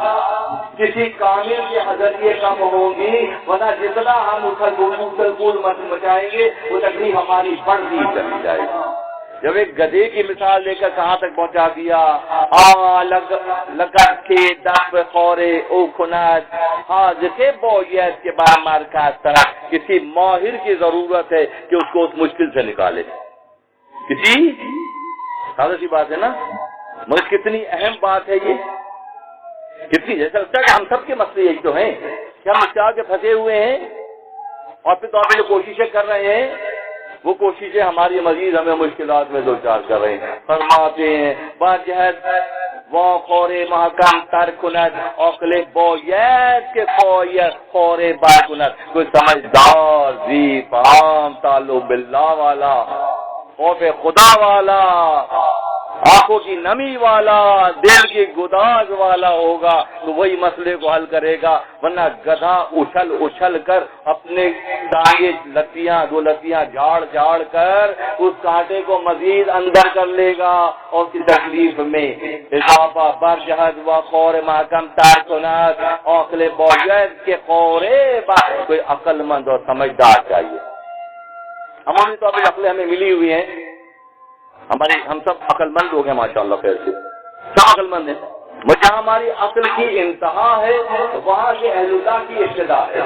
کسی کامل کے ذریعے کم ہوں گی, ورنہ جتنا ہم اچھل کود مچائیں گے وہ تکلیف ہماری بڑھتی چلی جائے گی. جب ایک گدھے کی مثال لے کر کہاں تک پہنچا دیا, لگت کے دب خورے او خنات حاض کے بویت کے بار مار کا طرح کسی ماہر کی ضرورت ہے کہ اس کو اس مشکل سے نکالے. کسی سادہ سی بات ہے نا, مگر کتنی اہم بات ہے یہ, کتنی جیسا لگتا ہے کہ ہم سب کے مسئلے یہی تو ہیں کہ ہم اس کے پھنسے ہوئے ہیں اور پھر تو آپ جو کوششیں کر رہے ہیں وہ کوششیں ہماری مزید ہمیں مشکلات میں دو چار کر رہے ہیں. فرماتے ہیں باجہد وہ خورے محکم ترکنت اوقل بویت کے خورے بارکنت. کوئی سمجھدار ذی فہم تعلق باللہ والا, خوف خدا والا, آنکھوں کی نمی والا, دل کی گداز والا ہوگا تو وہی مسئلے کو حل کرے گا, ورنہ گدھا اچھل اچھل کر اپنے ٹانگے لتیاں 2 لتیاں جھاڑ کر اس کانٹے کو مزید اندر کر لے گا اور کی تکلیف میں اضافہ برجہد و خور محکم تارکنات عقل بوجد کے خورے. کوئی عقل مند اور سمجھدار چاہیے. عمومی طور پہ عقلیں ہمیں ملی ہوئی ہیں, ہم سب عقل مند لوگ ہیں ماشاءاللہ, خیر سے سب عقل مند ہیں. جہاں ہماری عقل کی انتہا ہے وہاں سے اہل اللہ کی ابتدا ہے,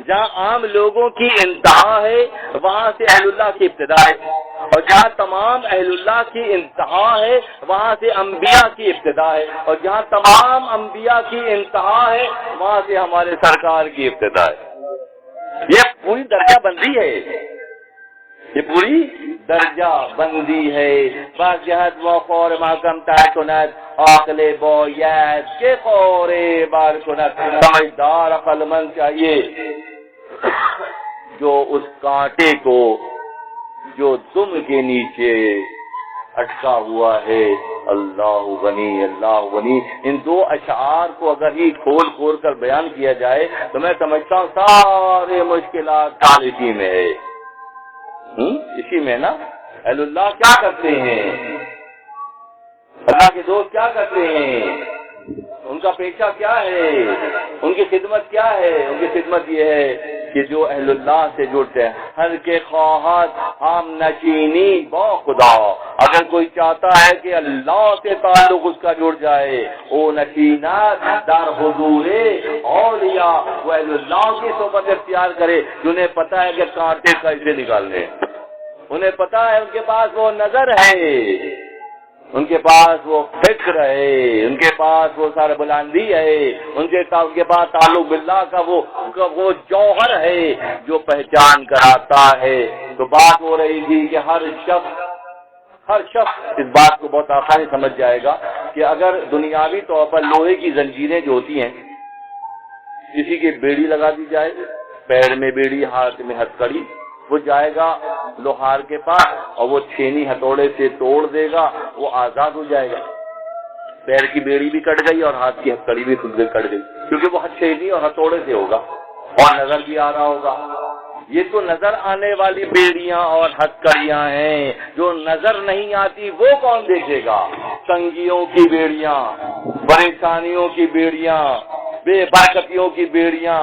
جہاں عام لوگوں کی انتہا ہے وہاں سے اہل اللہ کی ابتدا ہے, اور جہاں تمام اہل اللہ کی انتہا ہے وہاں سے انبیاء کی ابتدا ہے, اور جہاں تمام انبیاء کی انتہا ہے وہاں سے ہمارے سرکار کی ابتدا ہے. یہ پوری درجہ بندی ہے, یہ پوری درجہ بندی ہے. باجہد و خور محکم تارکنت عقل بویت کے خور بارکنت. سمجھدار عقل مند چاہیے جو اس کانٹے کو جو دم کے نیچے اٹکا ہوا ہے, اللہ غنی اللہ غنی, ان 2 اشعار کو اگر ہی کھول کر بیان کیا جائے تو میں سمجھتا ہوں سارے مشکلات اسی میں ہے. اسی میں نا اہل اللہ کیا کرتے ہیں, اللہ کے دوست کیا کرتے ہیں, ان کا پیشہ کیا ہے, ان کی خدمت کیا ہے. ان کی خدمت یہ ہے کہ جو اہل اللہ سے جڑتے ہیں ہر کے خواہد ہم نشینی با خدا, اگر کوئی چاہتا ہے کہ اللہ سے تعلق اس کا جڑ جائے او نشینات در حضور اولیاء, وہ اہل اللہ کی صحبت اختیار کرے جنہیں پتا ہے کہ کانٹے کیسے نکالنے, انہیں پتا ہے, ان کے پاس وہ نظر ہے, ان کے پاس وہ فکر ہے, ان کے پاس وہ سارے بلندی ہے, ان کے پاس تعلق باللہ کا وہ جوہر ہے جو پہچان کراتا ہے. تو بات ہو رہی تھی کہ ہر شخص اس بات کو بہت آسانی سمجھ جائے گا کہ اگر دنیاوی طور پر لوہے کی زنجیریں جو ہوتی ہیں, کسی کی بیڑی لگا دی جائے, پیر میں بیڑی, ہاتھ میں ہتھکڑی, وہ جائے گا لوہار کے پاس اور وہ چھینی ہتھوڑے سے توڑ دے گا, وہ آزاد ہو جائے گا. پیر کی بیڑی بھی کٹ گئی اور ہاتھ کی ہتھکڑی بھی خود کٹ گئی, کیونکہ وہ چھینی اور ہتھوڑے سے ہوگا اور نظر بھی آ رہا ہوگا. یہ تو نظر آنے والی بیڑیاں اور ہتھکڑیاں ہیں, جو نظر نہیں آتی وہ کون دیکھے گا. تنگیوں کی بیڑیاں, پریشانیوں کی بیڑیاں, بے برکتیوں کی بیڑیاں,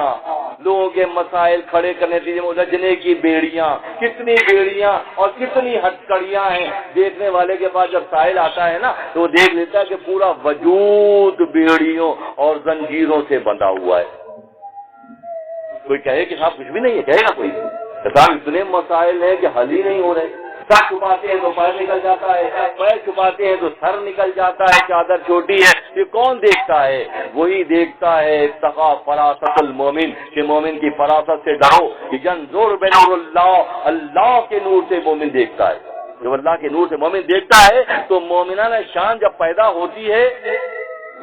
لوگوں کے مسائل کھڑے کرنے کے لیے الجھنے کی بیڑیاں، کتنی بیڑیاں اور کتنی ہتھکڑیاں ہیں۔ دیکھنے والے کے پاس جب سائل آتا ہے نا تو وہ دیکھ لیتا ہے کہ پورا وجود بیڑیوں اور زنجیروں سے بندھا ہوا ہے۔ کوئی کہے کہ صاحب کچھ بھی نہیں ہے، کہے گا کوئی؟ صاحب اتنے مسائل ہیں کہ حل ہی نہیں ہو رہے۔ سر چھپاتے ہیں تو پیر نکل جاتا ہے، پیر چھپاتے ہیں تو سر نکل جاتا ہے، چادر چھوٹی ہے۔ یہ کون دیکھتا ہے؟ وہی دیکھتا ہے اتقا فراست المومن، کہ مومن کی فراست سے ڈرو، کہ ینظر بنور اللہ، اللہ کے نور سے مومن دیکھتا ہے۔ جب اللہ کے نور سے مومن دیکھتا ہے تو مومنانہ شان جب پیدا ہوتی ہے،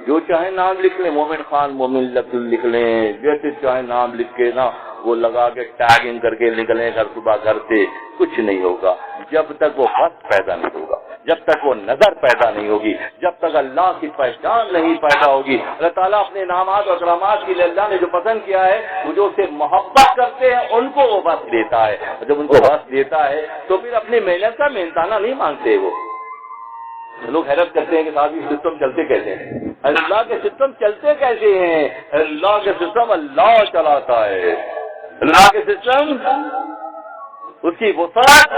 جو چاہے نام لکھ لیں، مومن خان مومن لکھ لیں، جیسے چاہے نام لکھ کے نا وہ لگا کے ٹیگنگ کر کے نکلیں گھر صبح گھر سے، کچھ نہیں ہوگا جب تک وہ وقت پیدا نہیں ہوگا، جب تک وہ نظر پیدا نہیں ہوگی، جب تک اللہ کی پہچان نہیں پیدا ہوگی۔ اللہ تعالیٰ اپنے انعامات اور کرامات کے لیے اللہ نے جو پسند کیا ہے، وہ جو اسے محبت کرتے ہیں ان کو وہ بس دیتا ہے، اور جب ان کو بس دیتا ہے تو پھر اپنی محنت کا محنتانہ نہیں مانگتے۔ وہ لوگ حیرت کرتے ہیں کہ صاحب یہ سسٹم چلتے کیسے ہیں؟ اللہ کے سسٹم چلتے کیسے ہیں؟ اللہ کے سسٹم اللہ چلاتا ہے۔ اللہ کے سسٹم، اس کی وسعت،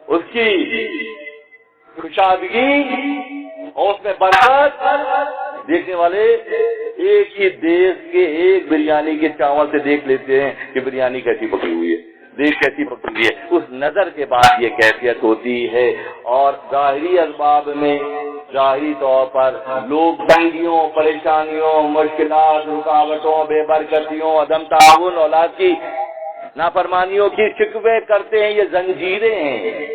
اس کی خوشادگی اور اس میں برکت، دیکھنے والے ایک ہی دیش کے ایک بریانی کے چاول سے دیکھ لیتے ہیں کہ بریانی کیسی پکی ہوئی ہے، دیکھ کیسی پکی ہوئی ہے۔ اس نظر کے بعد یہ کیفیت ہوتی ہے۔ اور ظاہری اسباب میں ظاہری طور پر لوگ تنگیوں، پریشانیوں، مشکلات، رکاوٹوں، بے برکتیوں، عدم تعاون، اولاد کی نافرمانیوں کی شکوے کرتے ہیں۔ یہ زنجیریں ہیں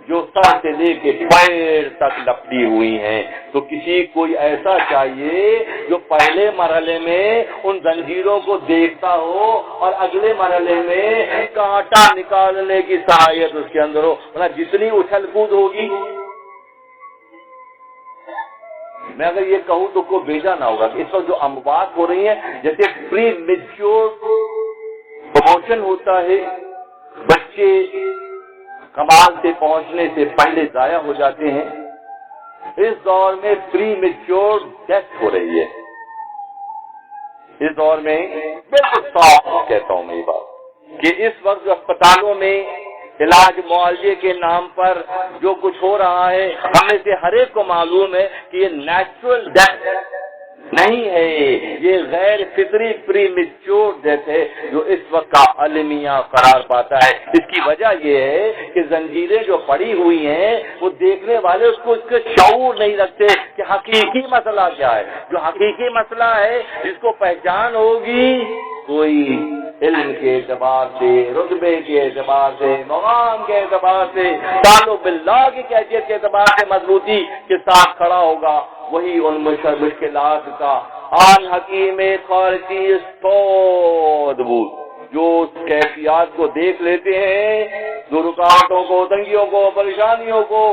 جو سر سے لے کے پیر تک لپٹی ہوئی ہیں۔ تو کسی کوئی ایسا چاہیے جو پہلے مرحلے میں ان زنجیروں کو دیکھتا ہو اور اگلے مرحلے میں کانٹا نکالنے کی صلاحیت اس کے اندر ہو، ورنہ جتنی اچھل کود ہوگی، میں اگر یہ کہوں تو کو بھیجا نہ ہوگا کہ اس وقت جو اموات ہو رہی ہیں، جیسے پری میچور پروموشن ہوتا ہے، بچے کمال سے پہنچنے سے پہلے ضائع ہو جاتے ہیں، اس دور میں پری میچور ڈیتھ ہو رہی ہے۔ اس دور میں بالکل صاف کہتا ہوں میں یہ بات کہ اس وقت اسپتالوں میں علاج معالجے کے نام پر جو کچھ ہو رہا ہے، ہم میں سے ہر ایک کو معلوم ہے کہ یہ نیچرل ڈیتھ نہیں ہے، یہ غیر فطری پری میچور ڈیتھ ہے جو اس وقت کا المیہ قرار پاتا ہے۔ اس کی وجہ یہ ہے کہ زنجیریں جو پڑی ہوئی ہیں وہ دیکھنے والے اس کو اس کے شعور نہیں رکھتے کہ حقیقی مسئلہ کیا ہے۔ جو حقیقی مسئلہ ہے جس کو پہچان ہوگی، کوئی علم کے اعتبار سے، رتبے کے اعتبار سے، مقام کے اعتبار سے، تعلق باللہ کی کیفیت کے اعتبار سے مضبوطی کے ساتھ کھڑا ہوگا، وہی ان مشکلات کا آن حکیم خارجی استعدبود جو اس کیفیات کو دیکھ لیتے ہیں، جو رکاوٹوں کو، تنگیوں کو، پریشانیوں کو،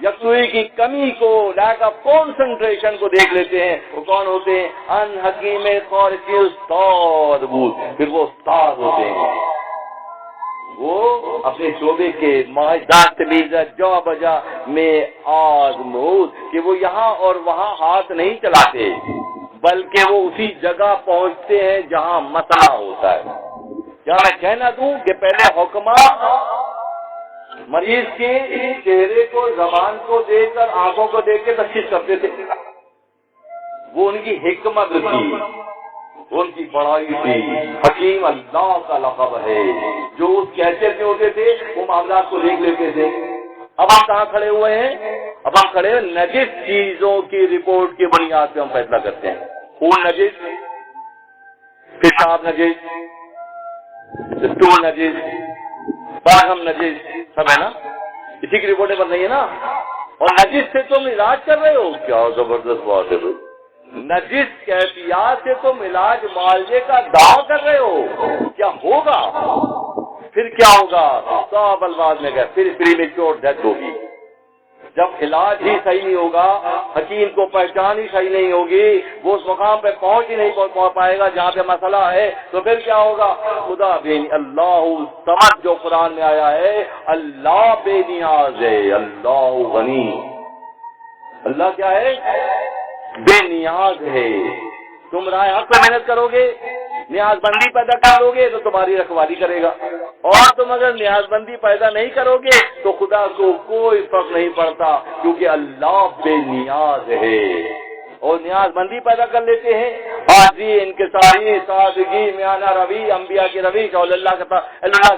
یکسوئی کی کمی کو، لیک آف کانسنٹریشن کو دیکھ لیتے ہیں، وہ کون ہوتے ہیں؟ ان حکیم خارجی استعدبود، پھر وہ استاد ہوتے ہیں، وہ اپنے شعبے کے معجزات تمیزت جو بجا میں آزمود کہ وہ یہاں اور وہاں ہاتھ نہیں چلاتے بلکہ وہ اسی جگہ پہنچتے ہیں جہاں مسئلہ ہوتا ہے۔ کیا میں کہنا دوں کہ پہلے حکما مریض کے چہرے کو، زبان کو دیکھ کر، آنکھوں کو دیکھ کے تشخیص کرتے تھے، وہ ان کی حکمت تھی، ان کی بڑائی تھی۔ حکیم اللہ کا لقب ہے، جو اس کیسے سے ہوتے تھے وہ معاملات کو دیکھ لیتے تھے۔ اب ہم کہاں کھڑے ہوئے ہیں؟ اب ہم کھڑے ہیں نجس چیزوں کی رپورٹ کی بنیاد پہ ہم فیصلہ کرتے ہیں۔ خون نجس، پیشاب نجس، اسٹول نجس، باغم نجس، سب ہے نا، اسی کی رپورٹیں بن رہی ہے نا۔ اور نجس سے تم علاج کر رہے ہو، کیا زبردست بات ہے بھائی۔ نجس کیفیات سے تم علاج معالجے کا دعویٰ کر رہے ہو، کیا ہوگا؟ پھر کیا ہوگا؟ سب الفاظ میں گئے، پھر پری میچور ڈیتھ ہوگی۔ جب علاج ہی صحیح نہیں ہوگا، حکیم کو پہچان ہی صحیح نہیں ہوگی، وہ اس مقام پہ پہنچ ہی نہیں پہنچ پائے گا جہاں پہ مسئلہ ہے، تو پھر کیا ہوگا؟ خدا بے اللہ سمجھ جو قرآن میں آیا ہے، اللہ بے نیاز ہے، اللہ غنی۔ اللہ کیا ہے؟ بے نیاز ہے۔ تم راہ حق پہ محنت کرو گے، نیاز بندی پیدا کرو گے تو تمہاری رکھوالی کرے گا، اور تم اگر نیاز بندی پیدا نہیں کرو گے تو خدا کو کوئی فرق نہیں پڑتا، کیونکہ اللہ بے نیاز ہے، اور نیاز بندی پیدا کر لیتے ہیں۔ حاضری، انکساری، سادگی، میانہ روی، انبیاء کی روی، اللہ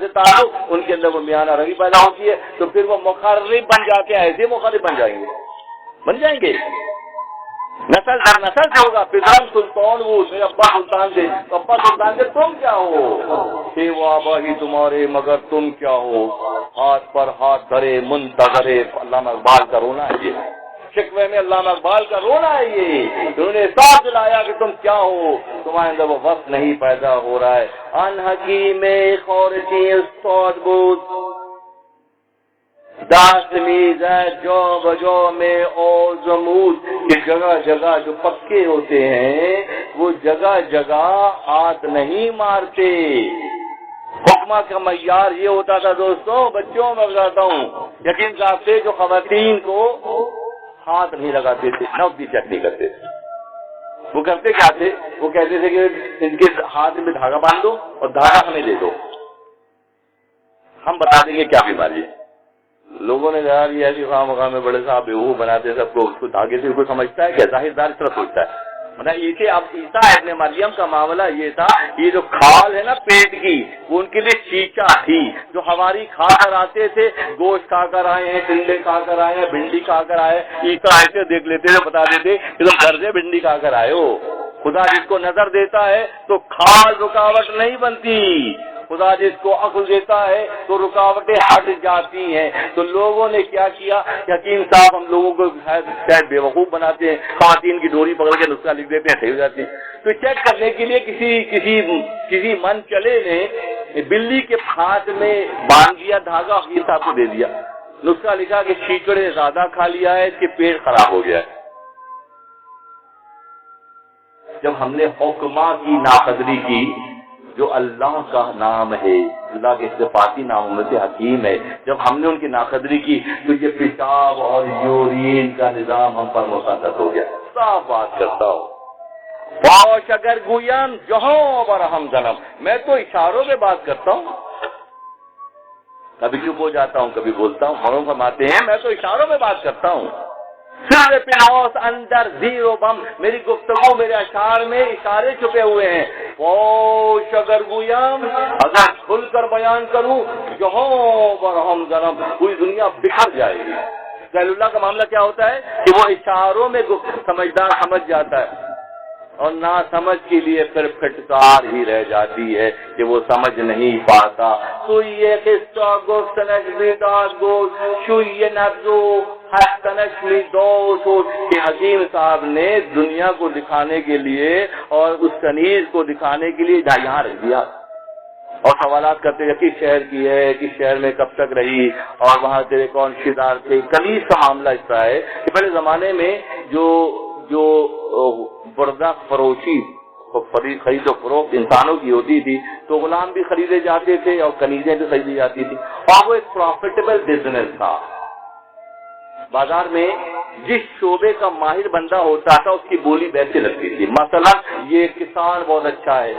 سے تعلق، ان کے اندر وہ میانہ روی پیدا ہوتی ہے، تو پھر وہ مقرب بن جاتے ہیں، ایسے مقرب بن جائیں گے، نسل در نسل سے ہوگا۔ پدرم سلطان وہ میرے ابا سلطان سے، تو ابا سلطان سے تم کیا ہو؟ تھے وہ آبا ہی تمہارے مگر تم کیا ہو؟ ہاتھ پر ہاتھ دھرے منتظرے، علامہ اقبال کا رونا ہے یہ، شکوے میں علامہ اقبال کا رونا ہے یہ، انہوں نے احساس دلایا کہ تم کیا ہو، تمہارے اندر وہ وقت نہیں پیدا ہو رہا ہے۔ ان حکیم خورشی استاد بود دست میز ہے جو بجو میں اوزمود، کہ جگہ جگہ جو پکے ہوتے ہیں وہ جگہ جگہ ہاتھ نہیں مارتے۔ حکمہ کا معیار یہ ہوتا تھا دوستوں، بچوں میں بتاتا ہوں، یقین کرتے جو خواتین کو ہاتھ نہیں لگاتے تھے، نف بھی چیک نہیں کرتے تھے، وہ کرتے کیا تھے؟ وہ کہتے تھے کہ ان کے ہاتھ میں دھاگا باندھ دو اور دھاگا ہمیں دے دو، ہم بتا دیں گے کیا بیماری ہے۔ لوگوں نے کہا یہ ایسی خواہ مقام میں بڑے صاحب بیوقوف بناتے سب کو، اس کو دھاگے سے کوئی سمجھتا ہے کیا؟ ظاہر دار اس طرح سوچتا ہے۔ عیسیٰ ابن مریم کا معاملہ یہ تھا، یہ جو کھال ہے نا پیٹ کی، وہ ان کے لیے چیچا تھی، جو ہماری کھا کر آتے تھے، گوشت کھا کر آئے ہیں، ٹنڈے کھا کر آئے ہیں، بھنڈی کھا کر آئے، عیسیٰ ایسے دیکھ لیتے تھے، بتا دیتے کہ تم گھر سے بھنڈی کھا کر آئے ہو۔ خدا جس کو نظر دیتا ہے تو کھال رکاوٹ نہیں بنتی، خدا جس کو عقل دیتا ہے تو رکاوٹیں ہٹ جاتی ہیں۔ تو لوگوں نے کیا کیا، حکیم صاحب ہم لوگوں کو شاید بیوقوف بناتے ہیں، خواتین کی ڈوری پکڑ کے نسخہ لکھ دیتے ہیں، صحیح ہو جاتی ہے۔ تو چیک کرنے کے لیے کسی من چلے نے بلی کے ہاتھ میں باندھ دیا دھاگا، حکیم صاحب کو دے دیا، نسخہ لکھا کہ چیچڑ نے زیادہ کھا لیا ہے، اس کے پیٹ خراب ہو گیا ہے۔ جب ہم نے حکمہ کی ناقدری کی، جو اللہ کا نام ہے، اللہ کے صفاتی ناموں میں سے حکیم ہے، جب ہم نے ان کی ناقدری کی تو یہ پیشاب اور یورین کا نظام ہم پر مسلط ہو گیا۔ صاف بات کرتا ہوں، باش اگر گویم جہاں برہم جنم، میں تو اشاروں میں بات کرتا ہوں، کبھی چپ ہو جاتا ہوں کبھی بولتا ہوں، ہم فرماتے ہیں میں تو اشاروں میں بات کرتا ہوں۔ سر پناس اندر زیر و بم، میری گفتگو میرے اشعار میں اشارے چھپے ہوئے ہیں۔ فوش اگر گویم، اگر کھل کر بیان کروں، جہاں برہم جنم، پوری دنیا بکھر جائے گی۔ ذیل اللہ کا معاملہ کیا ہوتا ہے کہ وہ اشاروں میں سمجھدار سمجھ جاتا ہے، اور نہ سمجھ کے لیے پھر پھٹکار ہی رہ جاتی ہے کہ وہ سمجھ نہیں پاتا۔ سوئے قصہ گفتنش بیداد گوش، شوئے نبزو حسنش می دوش، کہ حکیم صاحب نے دنیا کو دکھانے کے لیے اور اس کنیز کو دکھانے کے لیے یہاں رکھ دیا، اور سوالات کرتے ہیں کس شہر کی ہے، کس شہر میں کب تک رہی، اور وہاں تیرے کون رشتے دار تھے۔ کنیز کا معاملہ اس طرح ہے کہ پہلے زمانے میں جو بردہ فروشی خرید و فروخت انسانوں کی ہوتی تھی، تو غلام بھی خریدے جاتے تھے اور کنیزیں بھی خریدی جاتی تھی، اور وہ ایک پروفیٹیبل بزنس تھا۔ بازار میں جس شعبے کا ماہر بندہ ہوتا تھا اس کی بولی ویسے لگتی تھی۔ مثلا یہ کسان بہت اچھا ہے،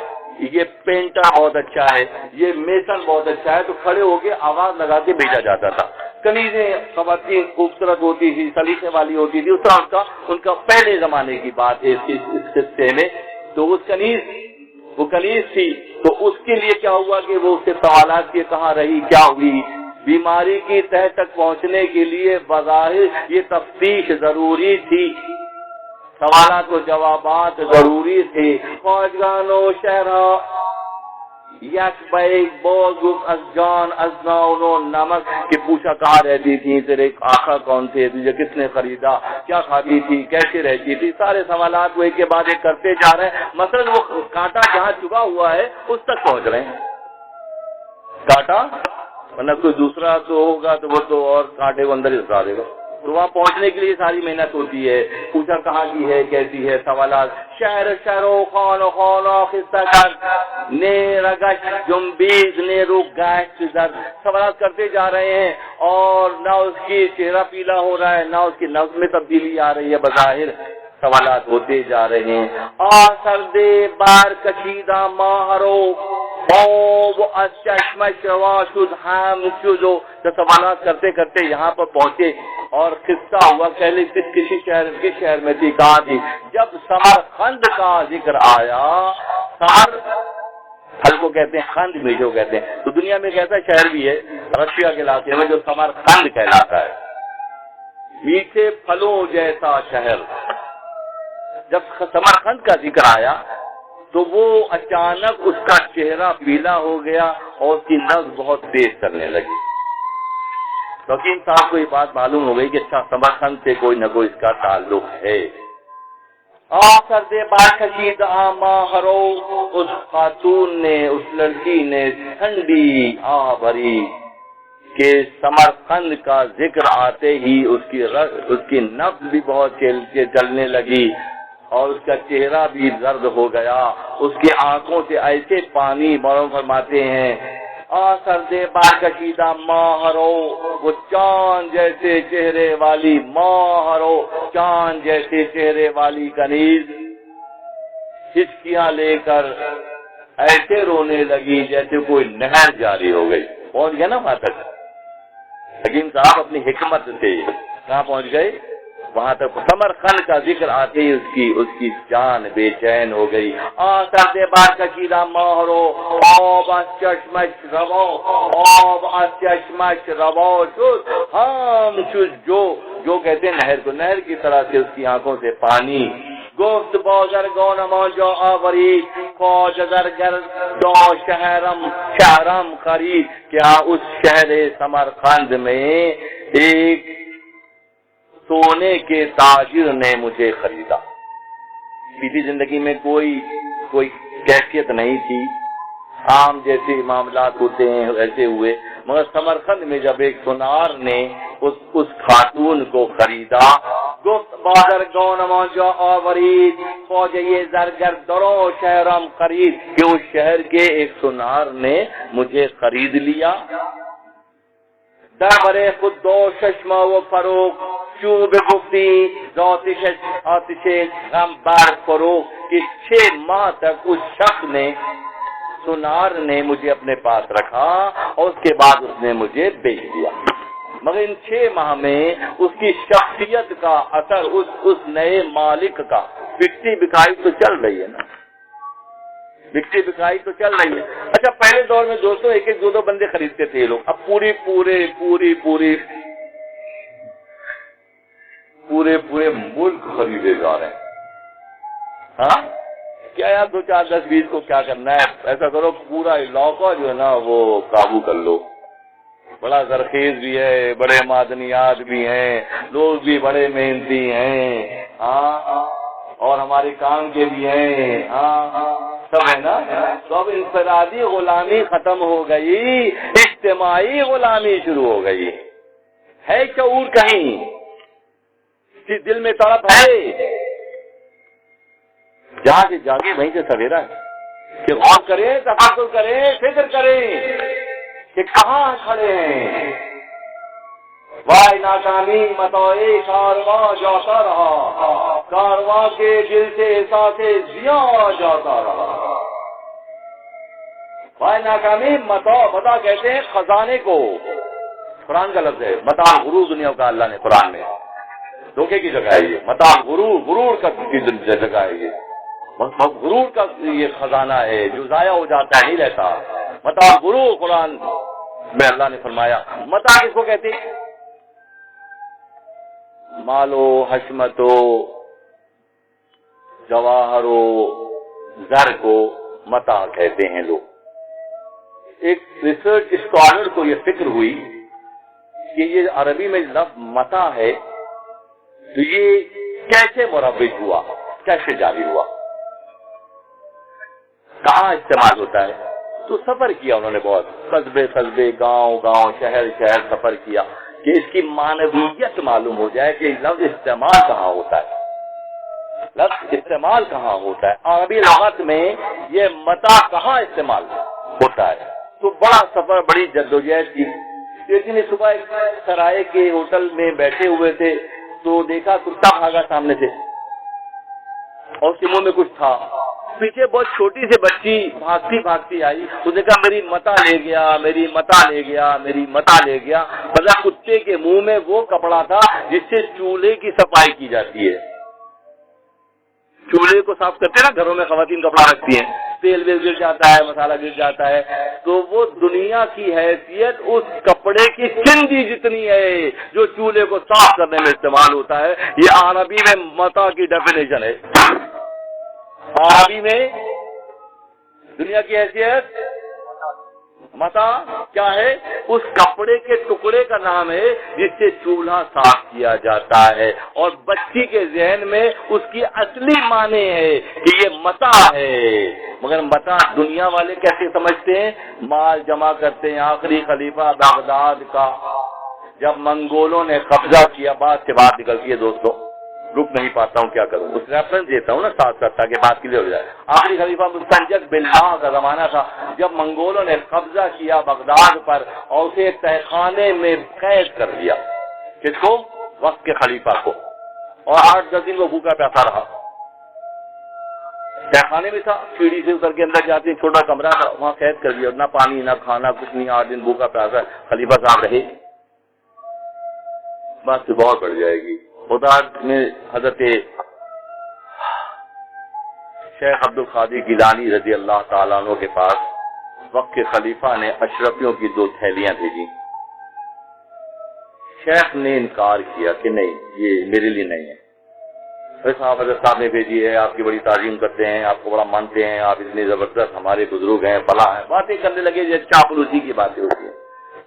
یہ پینٹر بہت اچھا ہے، یہ میسن بہت اچھا ہے، تو کھڑے ہو کے آواز لگا کے بیچا جاتا تھا۔ کنیزیں خواتین خوبصورت ہوتی تھی، سلیقے والی ہوتی تھی، اس طرح ان کا پہلے زمانے کی بات ہے اس قصے میں۔ تو وہ کنیز تھی، تو اس کے لیے کیا ہوا کہ وہ اس سے سوالات کیے، کہاں رہی، کیا ہوئی۔ بیماری کی تہ تک پہنچنے کے لیے بظاہر یہ تفتیش ضروری تھی، سوالات و جوابات ضروری تھے۔ خواجگان و شہرہ یک بیگ باز گفت از جان از نان و نمک، کہ پوچھا کہاں رہتی تھی، تیرے آقا کون تھے، تجھے کس نے خریدا، کیا کھاتی تھی، کیسے رہتی تھی، سارے سوالات وہ ایک کے بعد ایک کرتے جا رہے ہیں۔ مثلا وہ کانٹا جہاں چبا ہوا ہے اس تک پہنچ رہے ہیں، کانٹا، ورنہ کوئی دوسرا تو ہوگا تو وہ تو اور کانٹے کو اندر ہی اتار دے گا، تو وہاں پہنچنے کے لیے ساری محنت ہوتی ہے۔ پوچھا کہاں کی ہے، کیسی ہے، سوالات۔ شہر شہرو خان و خانہ خستہ کر نے رگش جنبیز نے رو گشت در، سوالات کرتے جا رہے ہیں، اور نہ اس کی چہرہ پیلا ہو رہا ہے، نہ اس کی نظم میں تبدیلی آ رہی ہے بظاہر۔ سوالات ہوتے جا رہے ہیں. سرد بار کشیدہ ماہرو وہ چشمش روا شد ہم شدو. جب سوالات کرتے کرتے یہاں پر پہنچے اور قصہ ہوا پہلے کس شہر میں تھی, کہاں تھی. جب سمرقند کا ذکر آیا, سمر پھل کو کہتے ہیں, خند میٹھے کو کہتے ہیں, تو دنیا میں کہتا ہے شہر بھی ہے رشیا کے علاقے میں جو سمرقند کہلاتا ہے, میٹھے پھلوں جیسا شہر. جب سمرقند کا ذکر آیا تو وہ اچانک اس کا چہرہ پیلا ہو گیا اور اس کی نبض بہت تیز چلنے لگی. حکیم صاحب کو یہ بات معلوم ہو گئی کہ اچھا سمرقند سے کوئی نہ کوئی اس کا تعلق ہے. سرد باخشید ماہرو, اس خاتون نے, اس لڑکی نے ٹھنڈی آہ بھری کہ سمرقند کا ذکر آتے ہی اس کی نبض بھی بہت چلنے لگی اور اس کا چہرہ بھی زرد ہو گیا. اس کی آنکھوں سے ایسے پانی مولانا فرماتے ہیں سرد باخشیدہ ماہرو, وہ چاند جیسے چہرے والی ماہرو, چاند جیسے چہرے والی کنیز ہچکیاں لے کر ایسے رونے لگی جیسے کوئی نہر جاری ہو گئی. پہنچ گیا نا وہاں تک حکیم صاحب اپنی حکمت سے, کہاں پہنچ گئے وہاں تک. سمرقند کا ذکر آتے ہی اس کی جان بے چین ہو گئی. سرد بار کشیدہ ماہرو آب از چشمش روا, آب از چشمش روا شد ہم شد جو کہتے ہیں نہر کو, نہر کی طرح سے اس کی آنکھوں سے پانی. گفت بازرگان ما جا آورید خواج زرگر جا شہرم خرید. کیا اس شہر سمرقند میں ایک سونے کے تاجر نے مجھے خریدا. پچھلی زندگی میں کوئی کیفیت نہیں تھی, عام جیسے معاملات ہوتے ہیں ایسے ہوئے, مگر سمرقند میں جب ایک سونار نے اس خاتون کو خریدا. گفت بازرگان ما جا آورید خواجہ یہ زرگر درو شہرم خرید, کہ اس شہر کے ایک سونار نے مجھے خرید لیا. دربر خود دو چشمہ و فروغ چوب گفتی آتش غم بر فروغ, کہ 6 ماہ تک اس شخص نے, سونار نے مجھے اپنے پاس رکھا اور اس کے بعد اس نے مجھے بیچ دیا. مگر ان 6 ماہ میں اس کی شخصیت کا اثر اس نئے مالک کا, بکتی بکائی تو چل رہی ہے نا, بکتی بکائی تو چل رہی ہے. اچھا پہلے دور میں دوستوں ایک ایک 2 بندے خریدتے تھے یہ لوگ, اب پورے ملک خریدے جا رہے ہیں. ہاں کیا یار 2 4 10 20 کو کیا کرنا ہے, ایسا کرو پورا علاقہ جو ہے نا وہ قابو کر لو. بڑا زرخیز بھی ہے, بڑے معدنیات بھی ہیں, لوگ بھی بڑے محنتی ہیں, اور ہمارے کام کے بھی ہیں, سب ہے نا. تو اب انفرادی غلامی ختم ہو گئی, اجتماعی غلامی شروع ہو گئی. ہے شعور کہیں, دل میں تڑپ ہے, جہاں سے جاگے وہیں سے سویرا ہے, کہ غور کریں, تفکر کریں, فکر کریں کہ کہاں کھڑے ہیں. وائے ناکامی متوئے کارواں جاتا رہا, کارواں کے دل سے احساس زیاں جاتا رہا. وائے ناکامی متا کہتے ہیں خزانے کو, قرآن کا لفظ ہے. متا غرور دنیا کا اللہ نے قرآن میں دھوکے کی جگہ ہے یہ, متا غرور کا جگہ ہے یہ, غرور کا یہ خزانہ ہے جو ضائع ہو جاتا ہے, نہیں رہتا. متا غرور قرآن میں اللہ نے فرمایا. متا کس کو کہتے ہیں؟ مالو حشمتو جواہرو زر کو متا کہتے ہیں لوگ. ایک ریسرچ اسکالر کو یہ فکر ہوئی کہ یہ عربی میں لفظ متا ہے تو یہ کیسے مروج ہوا, کیسے جاری ہوا, کہاں استعمال ہوتا ہے. تو سفر کیا انہوں نے بہت, قصبے گاؤں شہر سفر کیا کہ اس کی معنویت معلوم ہو جائے کہ لفظ استعمال کہاں ہوتا ہے, لفظ استعمال کہاں ہوتا ہے. عربی لغت میں یہ متا کہاں استعمال ہوتا ہے. تو بڑا سفر, بڑی جدوجہد کی. ایک دن صبح سرائے کے ہوٹل میں بیٹھے ہوئے تھے تو دیکھا کتا بھاگا سامنے سے. اور اس کے منہ میں کچھ تھا. پیچھے بہت چھوٹی سی بچی بھاگتی بھاگتی آئی. اس نے کہا میری متا لے گیا، میری متا لے گیا، میری متا لے گیا. مطلب کتے کے منہ میں وہ کپڑا تھا جس سے چولہے کی صفائی کی جاتی ہے. چولہے کو صاف کرتے ہیں نا گھروں میں خواتین کپڑا رکھتی ہیں، تیل ویل گر جاتا ہے، مسالہ گر جاتا ہے، تو وہ دنیا کی حیثیت اس کپڑے کی چندی جتنی ہے جو چولہے کو صاف کرنے میں استعمال ہوتا ہے. یہ عربی میں متا کی ڈیفینیشن ہے. عربی میں دنیا کی حیثیت متا کیا ہے؟ اس کپڑے کے ٹکڑے کا نام ہے جس سے چولہا صاف کیا جاتا ہے. اور بچی کے ذہن میں اس کی اصلی معنی ہے کہ یہ متا ہے. مگر متا دنیا والے کیسے سمجھتے ہیں؟ مال جمع کرتے ہیں. آخری خلیفہ بغداد کا جب منگولوں نے قبضہ کیا، بات سے بات نکلتی ہے دوستوں، رک نہیں پاتا ہوں، کیا کروں، اس ریفرنس دیتا ہوں نا ساتھ ساتھ تاکہ بات کلیئر ہو جائے. آخری خلیفہ مستنجد باللہ کا زمانہ تھا جب منگولوں نے قبضہ کیا بغداد پر اور اسے تہخانے میں قید کر دیا. کس کو؟ وقت کے خلیفہ کو. اور 8-10 دن وہ بھوکا پیاسا رہا. تہخانے میں تھا، سیڑھی سے اتر کے اندر جاتے، چھوٹا کمرہ تھا، وہاں قید کر دیا. نہ پانی نہ کھانا کچھ نہیں. 8 دن بھوکا پیاسا خلیفہ صاحب رہے. بات سے بہت بڑھ جائے گی. خدا نے حضرت شیخ عبد القادر گیلانی رضی اللہ تعالیٰ عنہ کے پاس وقت کے خلیفہ نے اشرفیوں کی 2 تھیلیاں بھیجی. شیخ نے انکار کیا کہ نہیں، یہ میرے لیے نہیں ہے. صاحب حضرت صاحب نے بھیجی ہے، آپ کی بڑی تعظیم کرتے ہیں، آپ کو بڑا مانتے ہیں، آپ اتنے زبردست ہمارے بزرگ ہیں، بلا ہیں. باتیں کرنے لگے جیسے چاپلوسی کی باتیں ہوتی ہیں.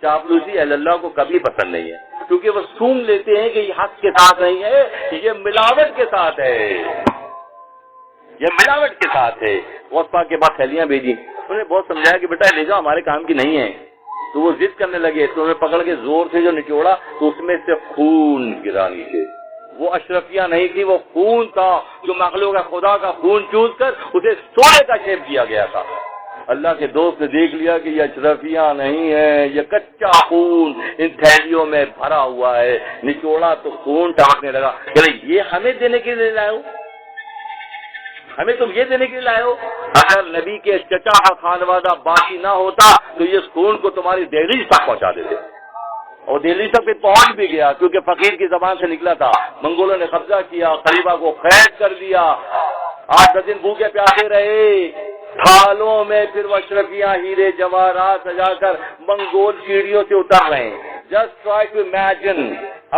چاپلوسی اللہ کو کبھی پسند نہیں ہے، کیونکہ وہ سون لیتے ہیں کہ یہ حق کے ساتھ نہیں ہے، یہ ملاوٹ کے ساتھ ہے، یہ ملاوٹ کے ساتھ ہے. وصفا کے بعد تھیلیاں بھیجی. انہوں نے بہت سمجھایا کہ بیٹا لے جاؤ، ہمارے کام کی نہیں ہے. تو وہ ضد کرنے لگے، تو انہوں نے پکڑ کے زور سے جو نچوڑا تو اس میں سے خون گرا نیچے. وہ اشرفیہ نہیں تھی، وہ خون تھا جو مخلوق خدا کا خون چوس کر اسے سونے کا شیپ دیا گیا تھا. اللہ کے دوست نے دیکھ لیا کہ یہ اشرفیہ نہیں ہے، یہ کچا خون ان تھیلیوں میں بھرا ہوا ہے. نچوڑا تو خون ٹپکنے لگا. یہ ہمیں دینے کے لیے لائے ہو؟ ہمیں تم یہ دینے کے لیے لائے ہو؟ اگر نبی کے چچا کا خانوادہ باقی نہ ہوتا تو یہ خون کو تمہاری دہلیز تک پہنچا دیتے. اور دہلیز تک پہنچ بھی گیا کیونکہ فقیر کی زبان سے نکلا تھا. منگولوں نے قبضہ کیا، خلیفہ کو قید کر دیا. 8-10 دن بھوکے پیاسے رہے. تھالوں میں پھر وہ اشرفیاں ہیرے جواہرات سجا کر منگول سیڑھیوں سے اتر رہے ہیں. جسٹ ٹرائی ٹو امیجن،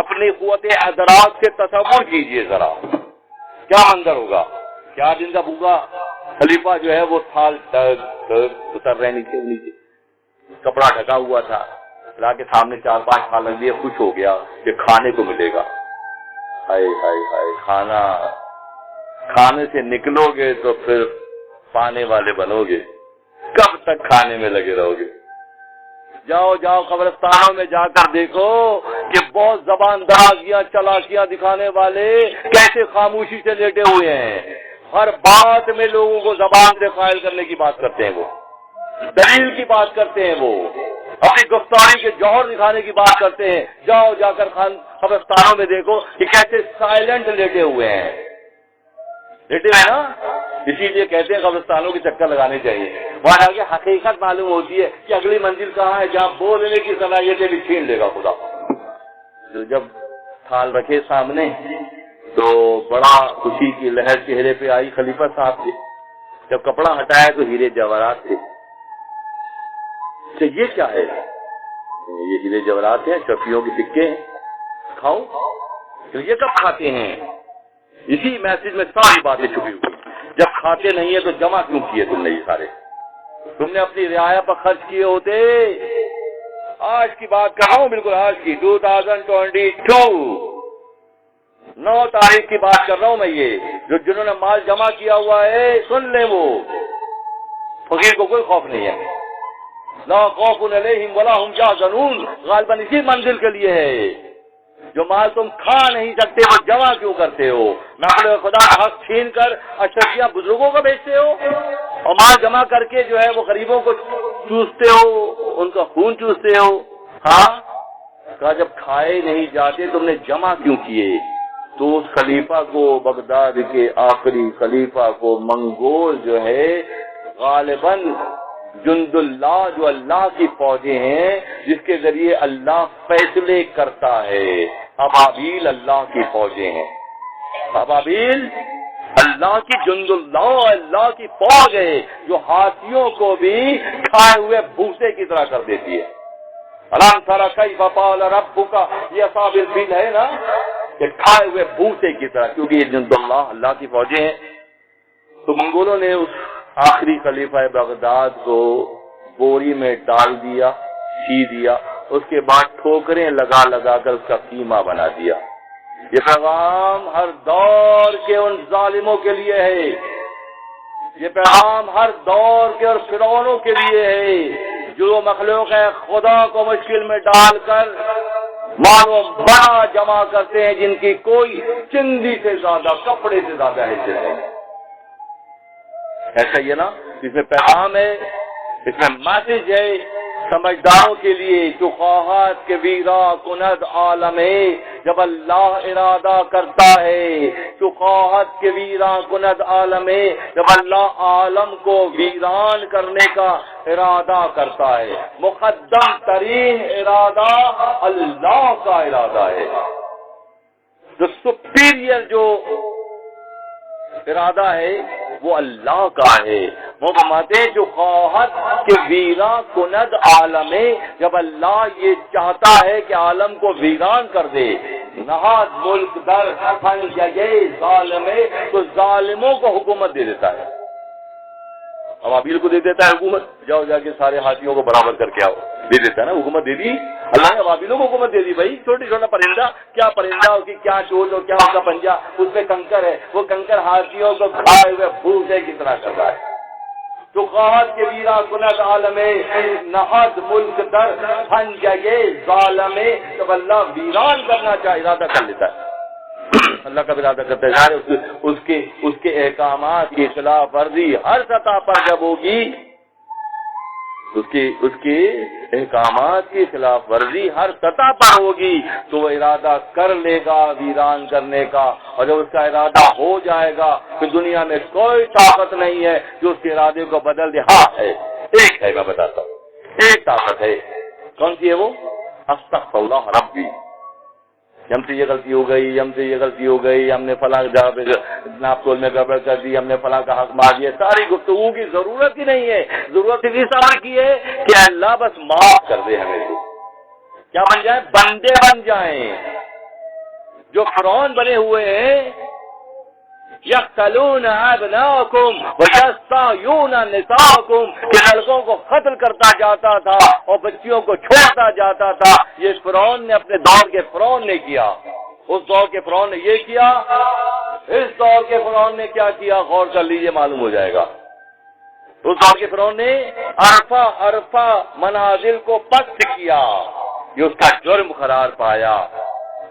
اپنی قوت ادراک سے تصور کیجئے ذرا کیا منظر ہوگا. 4 دن کا بھوکا خلیفہ جو ہے وہ تھال اتر رہے نیچے. کپڑا ڈھکا ہوا تھا. لا کے سامنے 4-5 تھال رکھ دیے. خوش ہو گیا کہ کھانے کو ملے گا. ہائے ہائے ہائے، کھانا. کھانے سے نکلو گے تو پھر پانے والے بنو گے. کب تک کھانے میں لگے رہو گے؟ جاؤ جاؤ قبرستانوں میں جا کر دیکھو کہ بہت زبان درازیاں چالاکیاں دکھانے والے کیسے خاموشی سے لیٹے ہوئے ہیں. ہر بات میں لوگوں کو زبان سے قائل کرنے کی بات کرتے ہیں، وہ دلیل کی بات کرتے ہیں، وہ اپنی گفتاری کے جوہر دکھانے کی بات کرتے ہیں. جاؤ جا کر قبرستانوں میں دیکھو کہ کیسے سائلنٹ لیٹے ہوئے ہیں. لیٹے ہوئے نا، اسی لیے کہتے ہیں قبرستانوں کے چکر لگانے چاہیے. وہاں جا کے حقیقت معلوم ہوتی ہے کہ اگلی منزل کہاں ہے جہاں بولنے کی صلاحیتیں بھی چھین لے گا خدا. جب تھال رکھے سامنے تو بڑا خوشی کی لہر چہرے پہ آئی خلیفہ صاحب کے. جب کپڑا ہٹایا تو ہیرے جواہرات تھے. یہ کیا ہے؟ یہ ہیرے جواہرات ہیں، شفیوں کے سکے ہیں. کھاؤ. یہ کب کھاتے ہیں؟ اسی میسج میں ساری باتیں چھپی ہوئی. جب کھاتے نہیں ہے تو جمع کیوں کیے تم نے؟ یہ سارے تم نے اپنی رعایا پر خرچ کیے ہوتے. آج کی بات کر رہا ہوں، بالکل آج کی 2022 9 تاریخ کی بات کر رہا ہوں میں. یہ جنہوں نے مال جمع کیا ہوا ہے سن لیں، وہ فقیر کو کوئی خوف نہیں ہے. لا خوف علیہم ولا هم يحزنون غالباً اسی منزل کے لیے ہے. جو مال تم کھا نہیں سکتے وہ جمع کیوں کرتے ہو؟ مخلوق خدا حق چھین کر اشرفیہ بزرگوں کو بیچتے ہو اور مال جمع کر کے جو ہے وہ غریبوں کو چوستے ہو، ان کا خون چوستے ہو. ہاں کہا جب کھائے نہیں جاتے تم نے جمع کیوں کیے؟ تو اس خلیفہ کو، بغداد کے آخری خلیفہ کو منگول جو ہے غالباً جند اللہ، جو اللہ کی فوجیں ہیں جس کے ذریعے اللہ فیصلے کرتا ہے، ابابیل اللہ کی فوجیں ہیں، ابابیل اللہ کی جند اللہ، اللہ کی فوج ہے جو ہاتھیوں کو بھی کھائے ہوئے بھوسے کی طرح کر دیتی ہے۔ الم تر کیف فعل ربک، یہ اصحاب الفیل ہے نا، کہ کھائے ہوئے بھوسے کی طرح، کیونکہ یہ جند اللہ، اللہ کی فوجیں ہیں۔ تو منگولوں نے اس آخری خلیفہ بغداد کو بوری میں ڈال دیا، سی دیا، اس کے بعد ٹھوکریں لگا لگا کر اس کا قیمہ بنا دیا۔ یہ پیغام ہر دور کے ان ظالموں کے لیے ہے، یہ پیغام ہر دور کے اور فرعونوں کے لیے ہے جو مخلوق ہے خدا کو مشکل میں ڈال کر مالوں بڑا جمع کرتے ہیں، جن کی کوئی چندی سے زیادہ، کپڑے سے زیادہ حیثیت ہے۔ ایسا یہ نا، اس میں پیغام ہے، اس میں میسج ہے سمجھداروں کے لیے، جو خواہات کے ویرا کند عالم ہے، جب اللہ ارادہ کرتا ہے، جو خواہت کے ویرا کند عالم ہے، جب اللہ عالم کو ویران کرنے کا ارادہ کرتا ہے، مقدم ترین ارادہ اللہ کا ارادہ ہے، جو سپیریئر جو ارادہ ہے وہ اللہ کا ہے۔ وہ فرماتے ہیں جو خواہت کے ویرا کند عالم ہے، جب اللہ یہ چاہتا ہے کہ عالم کو ویران کر دے، نہاد ملک در پنجہ ظالم ہے، تو ظالموں کو حکومت دے دیتا ہے، ابابیل کو دے دیتا ہے حکومت، جاؤ جا کے سارے ہاتھیوں کو برابر کر کے آؤ، دے دیتا ہے نا حکومت، دے دی اللہ نے ابابیلوں کو حکومت دے دی۔ بھائی چھوٹی چھوٹا پرندہ، کیا پرندہ ہو کہ کیا چوچ ہو، کیا اس کا پنجہ، اس میں کنکر ہے، وہ کنکر ہاتھیوں کو کھائے ہوئے بھوسے کی طرح کر رہا ہے۔ تو خواہت کے ویرا کند عالم نہد ملک در پنجہ ظالم، جب اللہ ویران کرنا چاہے ارادہ کر لیتا ہے، اللہ کا ارادہ کرتا ہے، اس کے احکامات کی خلاف ورزی ہر سطح پر جب ہوگی، اس کے احکامات کی خلاف ورزی ہر سطح پر ہوگی تو وہ ارادہ کر لے گا ویران کرنے کا، اور جب اس کا ارادہ ہو جائے گا کہ دنیا میں کوئی طاقت نہیں ہے جو اس کے ارادے کو بدل دے۔ ہاں ہے، ایک ہے، میں بتاتا ہوں، ایک طاقت ہے۔ کون سی ہے وہ؟ استغفر اللہ ربی، ہم سے یہ غلطی ہو گئی، ہم سے یہ غلطی ہو گئی، ہم نے فلاں جگہ پہ ناپ تول میں گڑبڑ کر دی، ہم نے فلاں کا حق مار دیا، ساری گفتگو کی ضرورت ہی نہیں ہے۔ ضرورت اس امر کی ہے کہ اللہ بس معاف کر دے ہمیں، کیا بن جائیں؟ بندے بن جائیں۔ جو فرعون بنے ہوئے ہیں، یقتلون ابناءکم ویستحیون نساءکم، کہ لڑکوں کو قتل کرتا جاتا تھا اور بچیوں کو چھوڑتا جاتا تھا، یہ فرعون نے اپنے دور کے فرعون نے کیا، اس دور کے فرعون نے یہ کیا، اس دور کے فرعون نے کیا کیا، غور کر لیجئے معلوم ہو جائے گا۔ اس دور کے فرعون نے عرفہ منازل کو پست کیا، یہ اس کا جرم قرار پایا،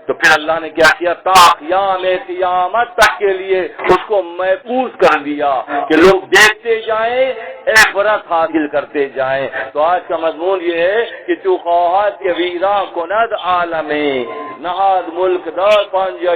تو پھر اللہ نے کیا کیا، تا قیام قیامت تک کے لیے اس کو محفوظ کر دیا کہ لوگ دیکھتے جائیں، عبرت حاصل کرتے جائیں۔ تو آج کا مضمون یہ ہے کہ تو خواہت کے ویرا کند عالم نہاد ملک در پنجہ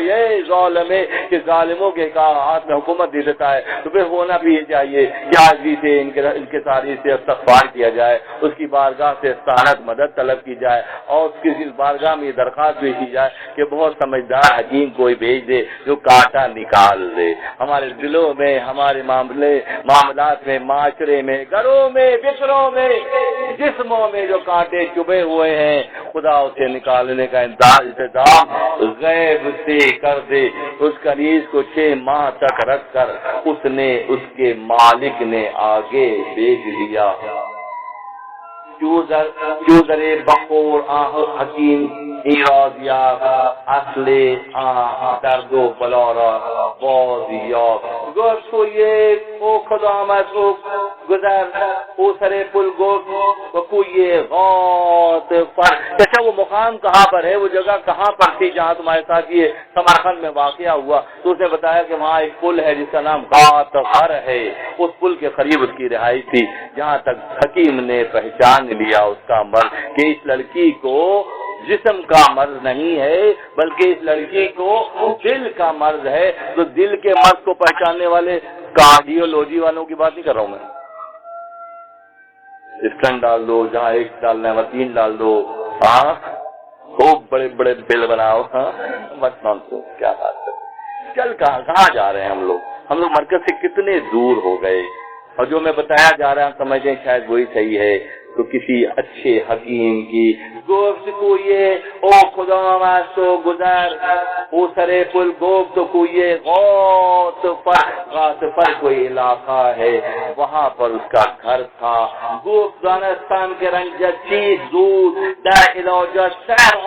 ظالم، کہ ظالموں کے ہاتھ میں حکومت دے دیتا ہے، تو پھر ہونا بھی یہ چاہیے کہ حاضری سے ان کے تاریخ سے استغفار کیا جائے، اس کی بارگاہ سے استعانت مدد طلب کی جائے، اور اس کی بارگاہ میں یہ درخواست بھی کی جائے کہ بہت سمجھدار حکیم کوئی بھیج دے جو کانٹا نکال دے ہمارے دلوں میں، ہمارے معاملات میں، معاشرے میں، گھروں میں، بستروں میں، جسموں میں جو کانٹے چبھے ہوئے ہیں، خدا اسے نکالنے کا انتظام غیب سے کر دے۔ اس کنیز کو 6 ماہ تک رکھ کر اس کے مالک نے آگے بھیج دیا۔ چوزر بخور حکیم ایرازیا اصل درد و بلارا بازیا گوشت کو یہ او خدامت او گذر او سر پل گوشت و کوئی غات پر، جیسا وہ مقام کہاں پر ہے، وہ جگہ کہاں پر تھی جہاں تمہارے ساتھ یہ سمرقند میں واقعہ ہوا، تو اسے بتایا کہ وہاں ایک پل ہے جس کا نام غات غر ہے، اس پل کے قریب اس کی رہائش تھی، جہاں تک حکیم نے پہچان لیا اس کا عمل کہ اس لڑکی کو جسم کا مرض نہیں ہے بلکہ اس لڑکی کو دل کا مرض ہے. تو دل کے مرض کو پہچاننے والے کارڈیولوجی والوں کی بات نہیں کر رہا ہوں میں. اسٹنٹ ڈال دو, جہاں ایک ڈالنا ہے وہاں 3 ڈال دو, ہاں خوب بڑے بڑے بل بناؤ, ہاں بس نانسنس, کیا بات ہے. چل کہاں جا رہے ہیں ہم لوگ مرکز سے کتنے دور ہو گئے. اور جو میں بتایا جا رہا ہوں سمجھیں شاید وہی صحیح ہے. تو کسی اچھے حکیم کی گفت کو یہ او خدا مستو گزر او سرے پل گفت کو یہ غوث پر کوئی علاقہ ہے, وہاں پر اس کا گھر تھا. گفت دانستان کے رنجت چیز دود در علاجت سر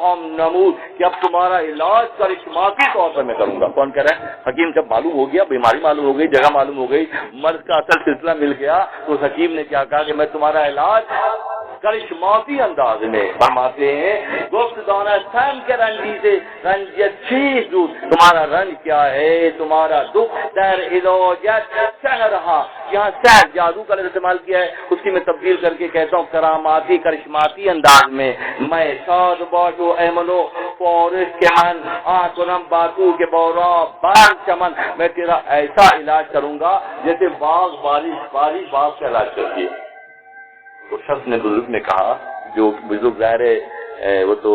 ہم نمود, کہ اب تمہارا علاج کرشماتی طور پر میں کروں گا. کون کہہ رہا ہے؟ حکیم. جب معلوم ہو گیا, بیماری معلوم ہو گئی, جگہ معلوم ہو گئی, مرض کا اصل سلسلہ مل گیا, تو اس حکیم نے کیا کہا کہ میں تمہارا علاج کرشماتی انداز میں فرماتے ہیں. گفت دانستان کے رنجی سے رنجت چیز دود, تمہارا رنج کیا ہے, تمہارا دکھ در علاجت سحرہا. یہاں سحر جادو کا استعمال کیا ہے, اس کی میں تبدیل کر کے کہتا ہوں کراماتی کرشماتی انداز میں. میں شاد باشو ایمنو فورش کے من آنکھنم باتو کے بورا بار چمن, میں تیرا ایسا علاج کروں گا جیسے باغ بارش باغ کا علاج کرتی ہے. تو شخص نے بزرگ نے کہا, جو بزرگ ظاہر ہے وہ تو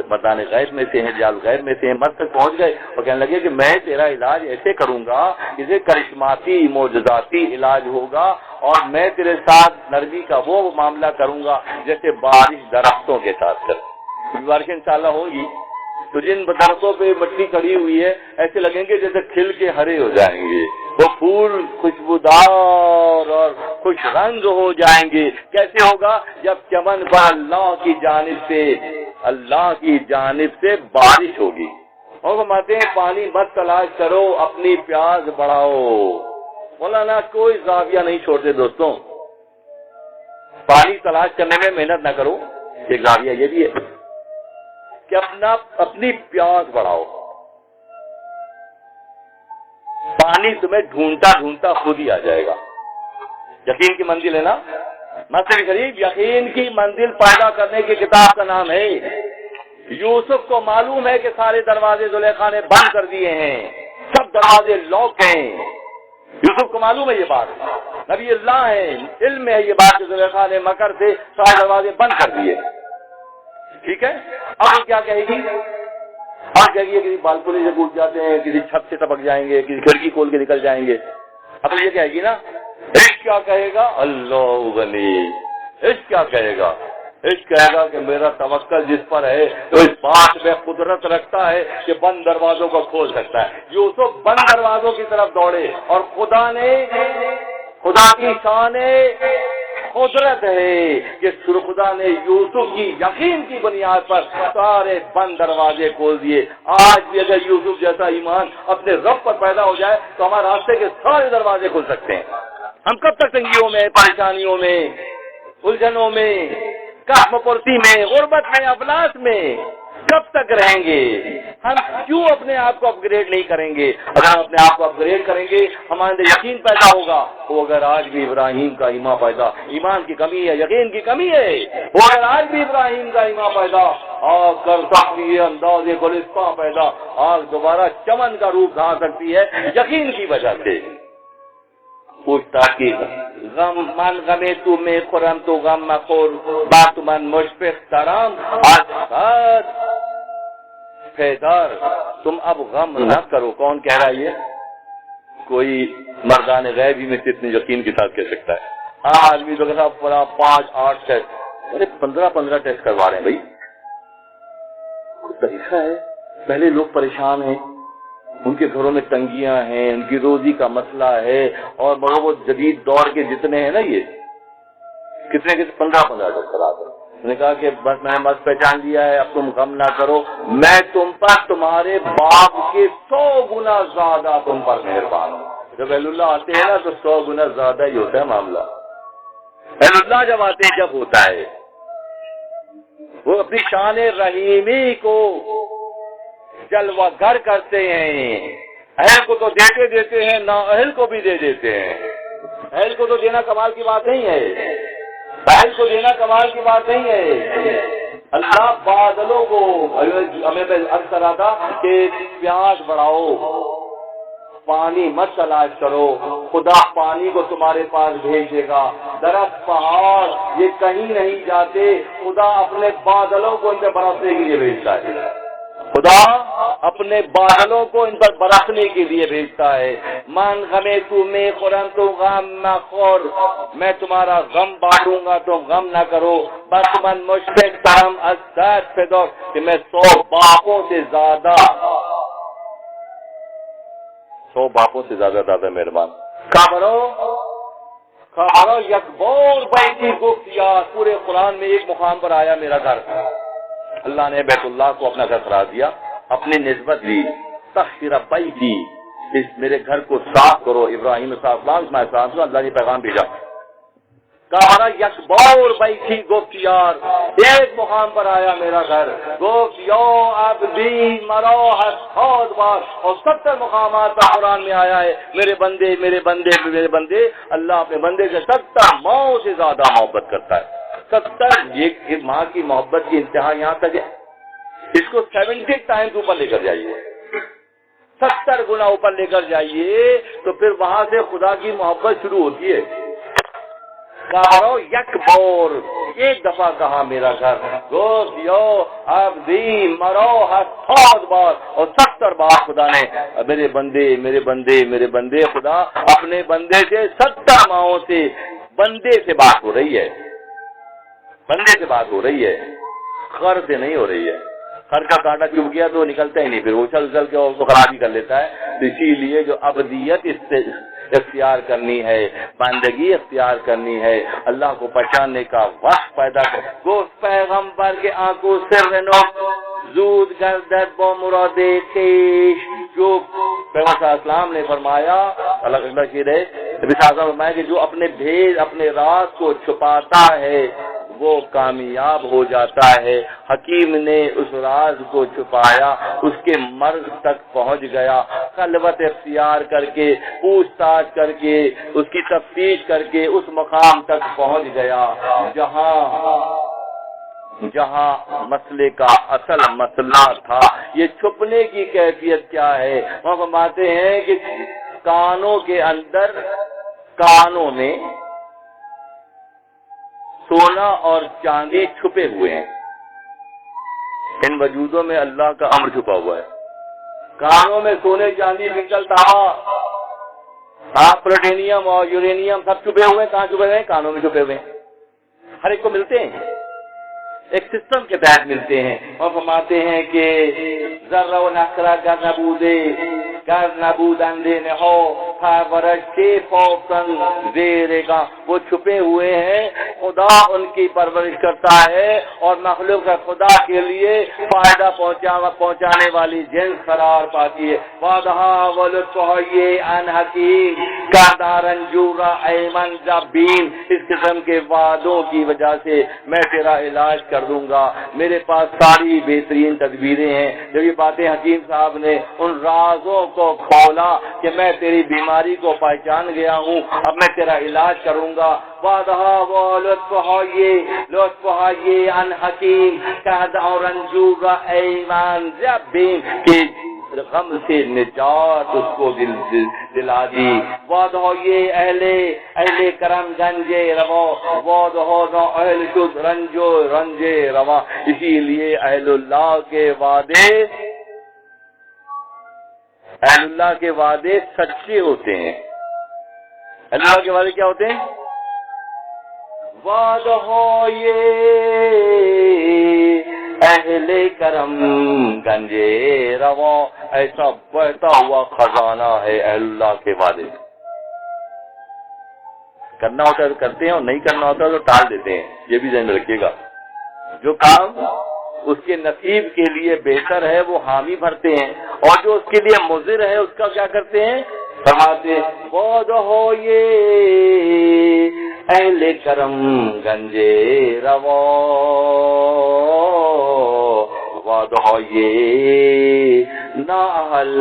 مردان غیب میں سے ہیں, جال غیب میں سے ہیں, مرد تک پہنچ گئے اور کہنے لگے کہ میں تیرا علاج ایسے کروں گا جسے کرشماتی معجزاتی علاج ہوگا, اور میں تیرے ساتھ نرمی کا وہ معاملہ کروں گا جیسے بارش درختوں کے ساتھ کرتی. بارش انشاءاللہ ہوگی تو جن درختوں پہ مٹی کڑی ہوئی ہے ایسے لگیں گے جیسے کھل کے ہرے ہو جائیں گے, وہ پھول خوشبودار اور خوش رنگ ہو جائیں گے. کیسے ہوگا؟ جب چمن پر اللہ کی جانب سے بارش ہوگی. اور فرماتے ہیں پانی مت تلاش کرو, اپنی پیاس بڑھاؤ. مولانا کوئی زاویہ نہیں چھوڑتے دوستوں, پانی تلاش کرنے میں محنت نہ کرو. ایک زاویہ یہ بھی ہے کہ اپنی پیاس بڑھاؤ. پانی تمہیں ڈھونڈتا خود ہی آ جائے گا. یقین کی منزل ہے نا مستر شریف, یقین کی منزل پیدا کرنے کی کتاب کا نام ہے. یوسف کو معلوم ہے کہ سارے دروازے زلیخا نے بند کر دیے ہیں, سب دروازے لاک ہیں. یوسف کو معلوم ہے یہ بات, نبی اللہ ہے, علم ہے یہ بات کہ زلیخا نے مکر سے سارے دروازے بند کر دیے. ٹھیک ہے, اب وہ کیا کہے گی؟ اب کہے گی کسی بالکنی سے کود جاتے ہیں, کسی چھت سے ٹپک جائیں گے, کسی کھڑکی کھول کے نکل جائیں گے. اب یہ کہے گی نا, عشق کیا کہے گا؟ اللہ غنی. عشق کیا کہے گا؟ عشق کہے گا کہ میرا توکل جس پر ہے تو اس بات میں قدرت رکھتا ہے کہ بند دروازوں کو کھول سکتا ہے. یوسف بند دروازوں کی طرف دوڑے, اور خدا کی شان قدرت ہے کہ خدا نے یوسف کی یقین کی بنیاد پر سارے بند دروازے کھول دیے. آج بھی اگر یوسف جیسا ایمان اپنے رب پر پیدا ہو جائے تو ہمارے راستے کے سارے دروازے کھل سکتے ہیں. ہم کب تک تنگیوں میں, پریشانیوں میں, الجھنوں میں, قحط پرسی میں, غربت میں, افلاس میں کب تک رہیں گے؟ ہم کیوں اپنے آپ کو اپ گریڈ نہیں کریں گے؟ اگر ہم اپنے آپ کو اپ گریڈ کریں گے ہمارے اندر یقین پیدا ہوگا. وہ اگر آج بھی ابراہیم کا ایمان کی کمی ہے, یقین کی کمی ہے, وہ اگر آج بھی ابراہیم کا ایمان پیدا آگ کر سکتی ہے, انداز گلستاں پیدا, آگ دوبارہ چمن کا روپ دھا سکتی ہے یقین کی وجہ سے. پوچھتا کہ غم من غمے تو میں خورم تو غم مخور بات من مشفق ترام. آج فیدار تم اب غم نہ کرو. کون کہہ رہا ہے یہ؟ کوئی مردان غیب ہی میں سے اتنے یقین کے ساتھ کہہ سکتا ہے. آدمی تو کہتا پڑا 5-8 ٹیسٹ, ارے 15 ٹیسٹ کروا رہے ہیں بھائی. کچھ طریقہ ہے. پہلے لوگ پریشان ہیں, ان کے گھروں میں تنگیاں ہیں, ان کی روزی کا مسئلہ ہے, اور مگر وہ جدید دور کے جتنے ہیں نا یہ کتنے 15 ٹیسٹ کرا دیں. انہوں نے کہا کہ بس میں نے مت پہچان لیا ہے, اب تم غم نہ کرو, میں تم پر تمہارے باپ کے 100 گنا زیادہ تم پر مہربان ہوں. جب اہل اللہ آتے ہیں نا تو 100 گنا زیادہ ہی ہوتا ہے معاملہ. اہل اللہ جب آتے ہیں جب ہوتا ہے, وہ اپنی شان رحیمی کو جلوہ گر کرتے ہیں. اہل کو تو دیتے ہیں, نا اہل کو بھی دے دیتے ہیں. اہل کو تو دینا کمال کی بات نہیں ہے, اہل کو دینا کمال کی بات نہیں ہے. اللہ بادلوں کو ہمیں عرض کر رہا تھا کہ پیاس بڑھاؤ، پانی مت تلاش کرو، خدا پانی کو تمہارے پاس بھیج دے گا۔ درخت پہاڑ یہ کہیں نہیں جاتے، خدا اپنے بادلوں کو ان پہ برسنے کے لیے بھیجتا ہے، خدا اپنے بادلوں کو ان پر برسنے کے لیے بھیجتا ہے۔ من غمے تمہیں خورن تو غم نہ خور، میں تمہارا غم بانٹوں گا تم غم نہ کرو۔ بس من مشفق کرم از درد فدور، کہ میں 100 باپوں سے زیادہ زیادہ مہربان۔ خبرو یکبور بیتی گفتیار، پورے قرآن میں ایک مقام پر آیا میرا گھر، اللہ نے بیت اللہ کو اپنا گھر قرار دیا، اپنی نسبت دی، طہر بیتی، اس میرے گھر کو صاف کرو۔ ابراہیم علیہ السلام اللہ نے پیغام بھیجا، کہا یکبور بیتی گفتیار، ایک مقام پر آیا میرا گھر، گفت یا عبدی مراحت خود بار، اور 70 مقامات پر قرآن میں آیا ہے میرے بندے میرے بندے میرے بندے۔ اللہ اپنے بندے سے 70 ماؤں سے زیادہ محبت کرتا ہے۔ 70 یہ ماں کی محبت کی انتہا یہاں تک ہے، اس کو 70 ٹائمز اوپر لے کر جائیے، 70 گنا اوپر لے کر جائیے تو پھر وہاں سے خدا کی محبت شروع ہوتی ہے۔ کہو یکبور، ایک دفعہ کہا میرا گھر، گوشت یو عبدی مروحت 100 بار، اور 70 بار خدا نے میرے بندے میرے بندے میرے بندے، خدا اپنے بندے سے 70 ماہوں سے بندے سے بات ہو رہی ہے، بندے سے بات ہو رہی ہے، خر سے نہیں ہو رہی ہے۔ خر کا کانٹا چبھ گیا تو نکلتا ہی نہیں، پھر وہ اچھل اچھل کے اس کو خراب ہی کر لیتا ہے۔ تو اسی لیے جو ابدیت اس سے اختیار کرنی ہے، بندگی اختیار کرنی ہے، اللہ کو پہچاننے کا وقت پیدا کر۔ گوشت پیغمبر کے آنکھوں سے رنو زود گردت با مراد خیش، جو پیغمبر صلی اللہ علیہ وسلم نے فرمایا، اللہ شیر ہے نبی صلی اللہ علیہ وسلم نے فرمایا کہ جو اپنے بھید اپنے راز کو چھپاتا ہے وہ کامیاب ہو جاتا ہے۔ حکیم نے اس راز کو چھپایا، اس کے مرض تک پہنچ گیا، خلوت اختیار کر کے پوچھ تاچھ کر کے اس کی تفتیش کر کے اس مقام تک پہنچ گیا جہاں مسئلے کا اصل مسئلہ تھا۔ یہ چھپنے کی کیفیت کیا ہے؟ وہ فرماتے ہیں کہ کانوں کے اندر، کانوں میں سونا اور چاندی چھپے ہوئے ہیں، ان وجودوں میں اللہ کا امر چھپا ہوا ہے۔ کانوں میں سونے چاندی نکلتا، پلوٹینیم اور یورینیم سب چھپے ہوئے ہیں۔ کہاں چھپے ہوئے ہیں؟ کانوں میں چھپے ہوئے ہیں، ہر ایک کو ملتے ہیں، ایک سسٹم کے تحت ملتے ہیں۔ اور فرماتے ہیں کہ ذرہ و نخرہ گر نبودندے نے ہو پرورش کے فوقن زیرے کا، وہ چھپے ہوئے ہیں، خدا ان کی پرورش کرتا ہے اور مخلوق خدا کے لیے فائدہ پہنچانے والی جنس قرار پاتی ہے۔ وعدہا ولطفہ ان حکیم کردارن جورا ایمن جبین، اس قسم کے وعدوں کی وجہ سے میں تیرا علاج کر دوں گا، میرے پاس ساری بہترین تدبیریں ہیں۔ جب یہ باتیں حکیم صاحب نے ان رازوں کو کھولا کہ میں تیری بیماری کو پہچان گیا ہوں، اب میں تیرا علاج کروں گا۔ وعدہا لطفہ ان حکیم کردارن جورا ایمن جبین، کہ غم سے نجات اس کو دلا دی۔ وعدہ یہ اہل کرم گنجے روا، وعدہ نہ اہل شد رنجے روا۔ اسی لیے اہل اللہ کے وعدے سچے ہوتے ہیں۔ اللہ کے وعدے کیا ہوتے ہیں؟ وعدہ یہ اہل کرم گنجے روا، ایسا بہتا ہوا خزانہ ہے اہل اللہ کے وعدے۔ کرنا ہوتا ہے تو کرتے ہیں اور نہیں کرنا ہوتا تو ٹال دیتے ہیں، یہ بھی ذہن میں رکھیے گا۔ جو کام اس کے نصیب کے لیے بہتر ہے وہ حامی بھرتے ہیں، اور جو اس کے لیے مضر ہے اس کا کیا کرتے ہیں؟ فرماتے وعدہ یہ اہل کرم گنجے روا، وعدہ یہ نا اہل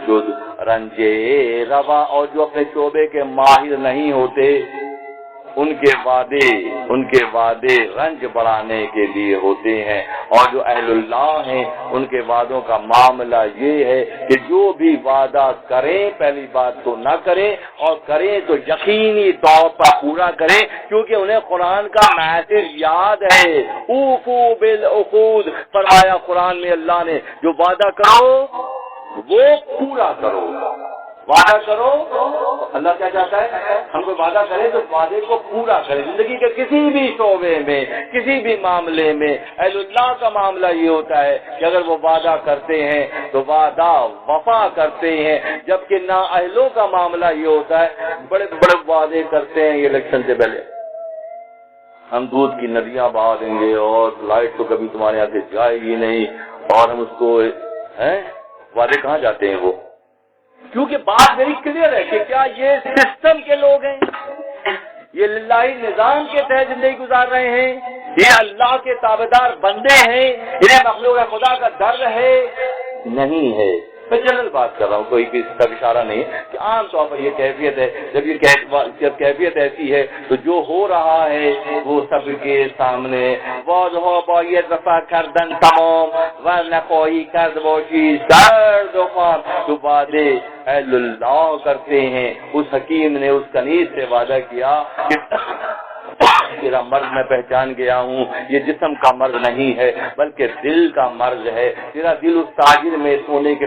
شد رنجے روا، اور جو اپنے شعبے کے ماہر نہیں ہوتے، ان کے وعدے رنج بڑھانے کے لیے ہوتے ہیں، اور جو اہل اللہ ہیں ان کے وعدوں کا معاملہ یہ ہے کہ جو بھی وعدہ کریں پہلی بات تو نہ کریں، اور کریں تو یقینی طور پر پورا کریں، کیونکہ انہیں قرآن کا میسج یاد ہے۔ اوفو بالعقود، فرمایا قرآن میں اللہ نے، جو وعدہ کرو وہ پورا کرو، وعدہ کرو۔ اللہ کیا چاہتا ہے؟ ہم کوئی وعدہ کریں تو وعدے کو پورا کریں۔ زندگی کے کسی بھی شعبے میں، کسی بھی معاملے میں اہل اللہ کا معاملہ یہ ہوتا ہے کہ اگر وہ وعدہ کرتے ہیں تو وعدہ وفا کرتے ہیں، جبکہ نا اہلوں کا معاملہ یہ ہوتا ہے بڑے بڑے وعدے کرتے ہیں۔ یہ الیکشن سے پہلے ہم دودھ کی ندیاں بہا دیں گے اور لائٹ تو کبھی تمہارے یہاں سے جائے گی نہیں، اور ہم اس کو وعدے کہاں جاتے ہیں وہ؟ کیونکہ بات میری کلیئر ہے کہ کیا یہ سسٹم کے لوگ ہیں، یہ للہی نظام کے تحت زندگی گزار رہے ہیں، یہ اللہ کے تابعدار بندے ہیں، انہیں مخلوق خدا کا ڈر ہے؟ نہیں ہے۔ میں جنرل بات کر رہا ہوں، کوئی بھی اس کا اشارہ نہیں ہے کہ عام طور پر یہ کیفیت ہے۔ جب کیفیت ایسی ہے تو جو ہو رہا ہے وہ سب کے سامنے واضح باید وفا کردن تمام ورنہ کوئی کرد باشی سرد و خام، جو وعدے اہل اللہ کرتے ہیں۔ اس حکیم نے اس کنیز سے وعدہ کیا کہ تیرا مرض میں پہچان گیا ہوں، یہ جسم کا مرض نہیں ہے بلکہ دل کا مرض ہے۔ تیرا دل اس تاجر میں سونے کے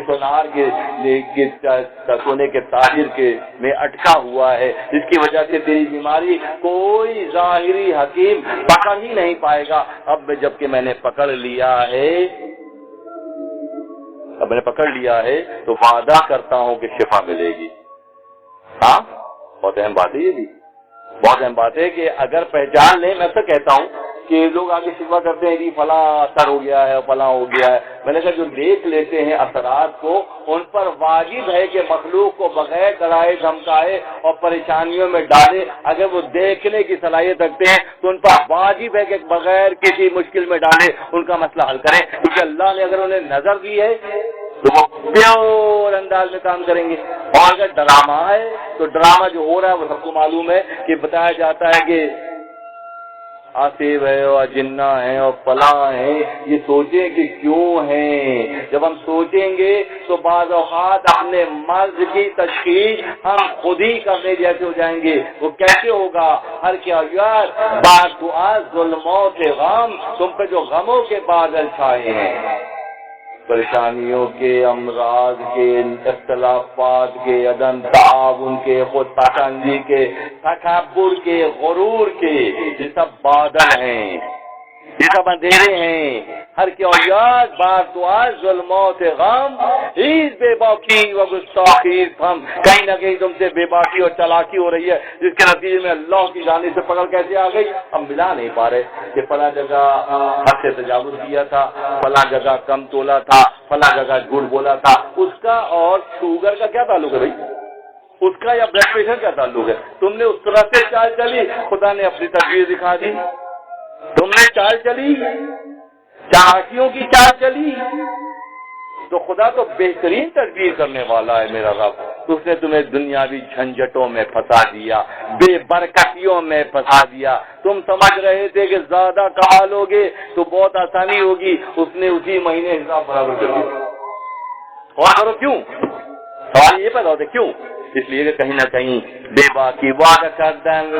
تاجر کے میں اٹکا ہوا ہے، جس کی وجہ سے تیری بیماری کوئی ظاہری حکیم پکڑ ہی نہیں پائے گا۔ اب جبکہ میں نے پکڑ لیا ہے تو وعدہ کرتا ہوں کہ شفا ملے گی۔ ہاں، بہت اہم بات ہے، یہ بھی بہت اہم بات ہے کہ اگر پہچان لیں۔ میں تو کہتا ہوں کہ لوگ آگے شکوہ کرتے ہیں کہ فلاں اثر ہو گیا ہے، فلاں ہو گیا ہے۔ میں نے کہا جو دیکھ لیتے ہیں اثرات کو، ان پر واجب ہے کہ مخلوق کو بغیر ڈرائے دھمکائے اور پریشانیوں میں ڈالے۔ اگر وہ دیکھنے کی صلاحیت رکھتے ہیں تو ان پر واجب ہے کہ بغیر کسی مشکل میں ڈالے ان کا مسئلہ حل کریں، کیونکہ اللہ نے اگر انہیں نظر دی ہے تو وہ پیور انداز میں کام کریں گے۔ اور اگر ڈرامہ ہے تو ڈرامہ جو ہو رہا ہے وہ سب کو معلوم ہے کہ بتایا جاتا ہے کہ آصف ہے اور جنہ ہیں اور فلاں ہیں۔ یہ سوچیں کہ کیوں ہیں۔ جب ہم سوچیں گے تو بعض اوقات اپنے مرض کی تشخیص ہم خود ہی کرنے جیسے ہو جائیں گے۔ وہ کیسے ہوگا؟ ہر کیا یار بعد دعا ظلمات غم، تم پہ جو غموں کے بادل چھائے ہیں، پریشانیوں کے، امراض کے، اختلافات کے، عدم تعاون کے، خود پسندی کے، تکبر کے، غرور کے، یہ سب بادل ہیں، یہ سب اندھیرے ہیں۔ ہر کی اویات بار دعا ظلمات غم، عید بے باکی و گستاخی ہم، کہیں نہ کہیں تم سے بے باکی اور چالاکی ہو رہی ہے، جس کے نتیجے میں اللہ کی جانب سے پکڑ کیسے آ گئی ہم ملا نہیں پا رہے کہ فلاں جگہ حد سے تجاوز کیا تھا، فلاں جگہ کم تولا تھا، فلاں جگہ جھوٹ بولا تھا۔ اس کا اور شوگر کا کیا تعلق ہے بھائی؟ اس کا یا بلڈ پریشر کا تعلق ہے؟ تم نے اس طرح سے چال چلی، خدا نے اپنی تدبیر دکھا دی۔ تم نے چال چلی، چالاکیوں کی چال چلی، تو خدا تو بہترین تدبیر کرنے والا ہے میرا رب۔ اس نے تمہیں دنیاوی جھنجھٹوں میں پھنسا دیا، بے برکتیوں میں پھنسا دیا۔ تم سمجھ رہے تھے کہ زیادہ کما لو گے تو بہت آسانی ہوگی، اس نے اسی مہینے حساب برابر کر دیا۔ اور کرو کیوں؟ سوال یہ پیدا ہوتا ہے کیوں؟ اس لیے کہ کہیں نہ کہیں بے باکی وعدہ کردن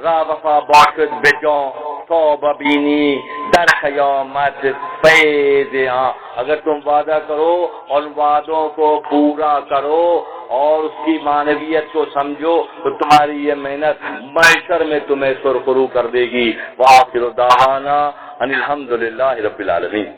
را وفا باشد بجان توبہ بینی در قیامت فیض۔ اگر تم وعدہ کرو اور وعدوں کو پورا کرو اور اس کی معنویت کو سمجھو تو تمہاری یہ محنت محشر میں تمہیں سرخرو کر دے گی۔ وآخر دعوانا ان الحمدللہ رب العالمین۔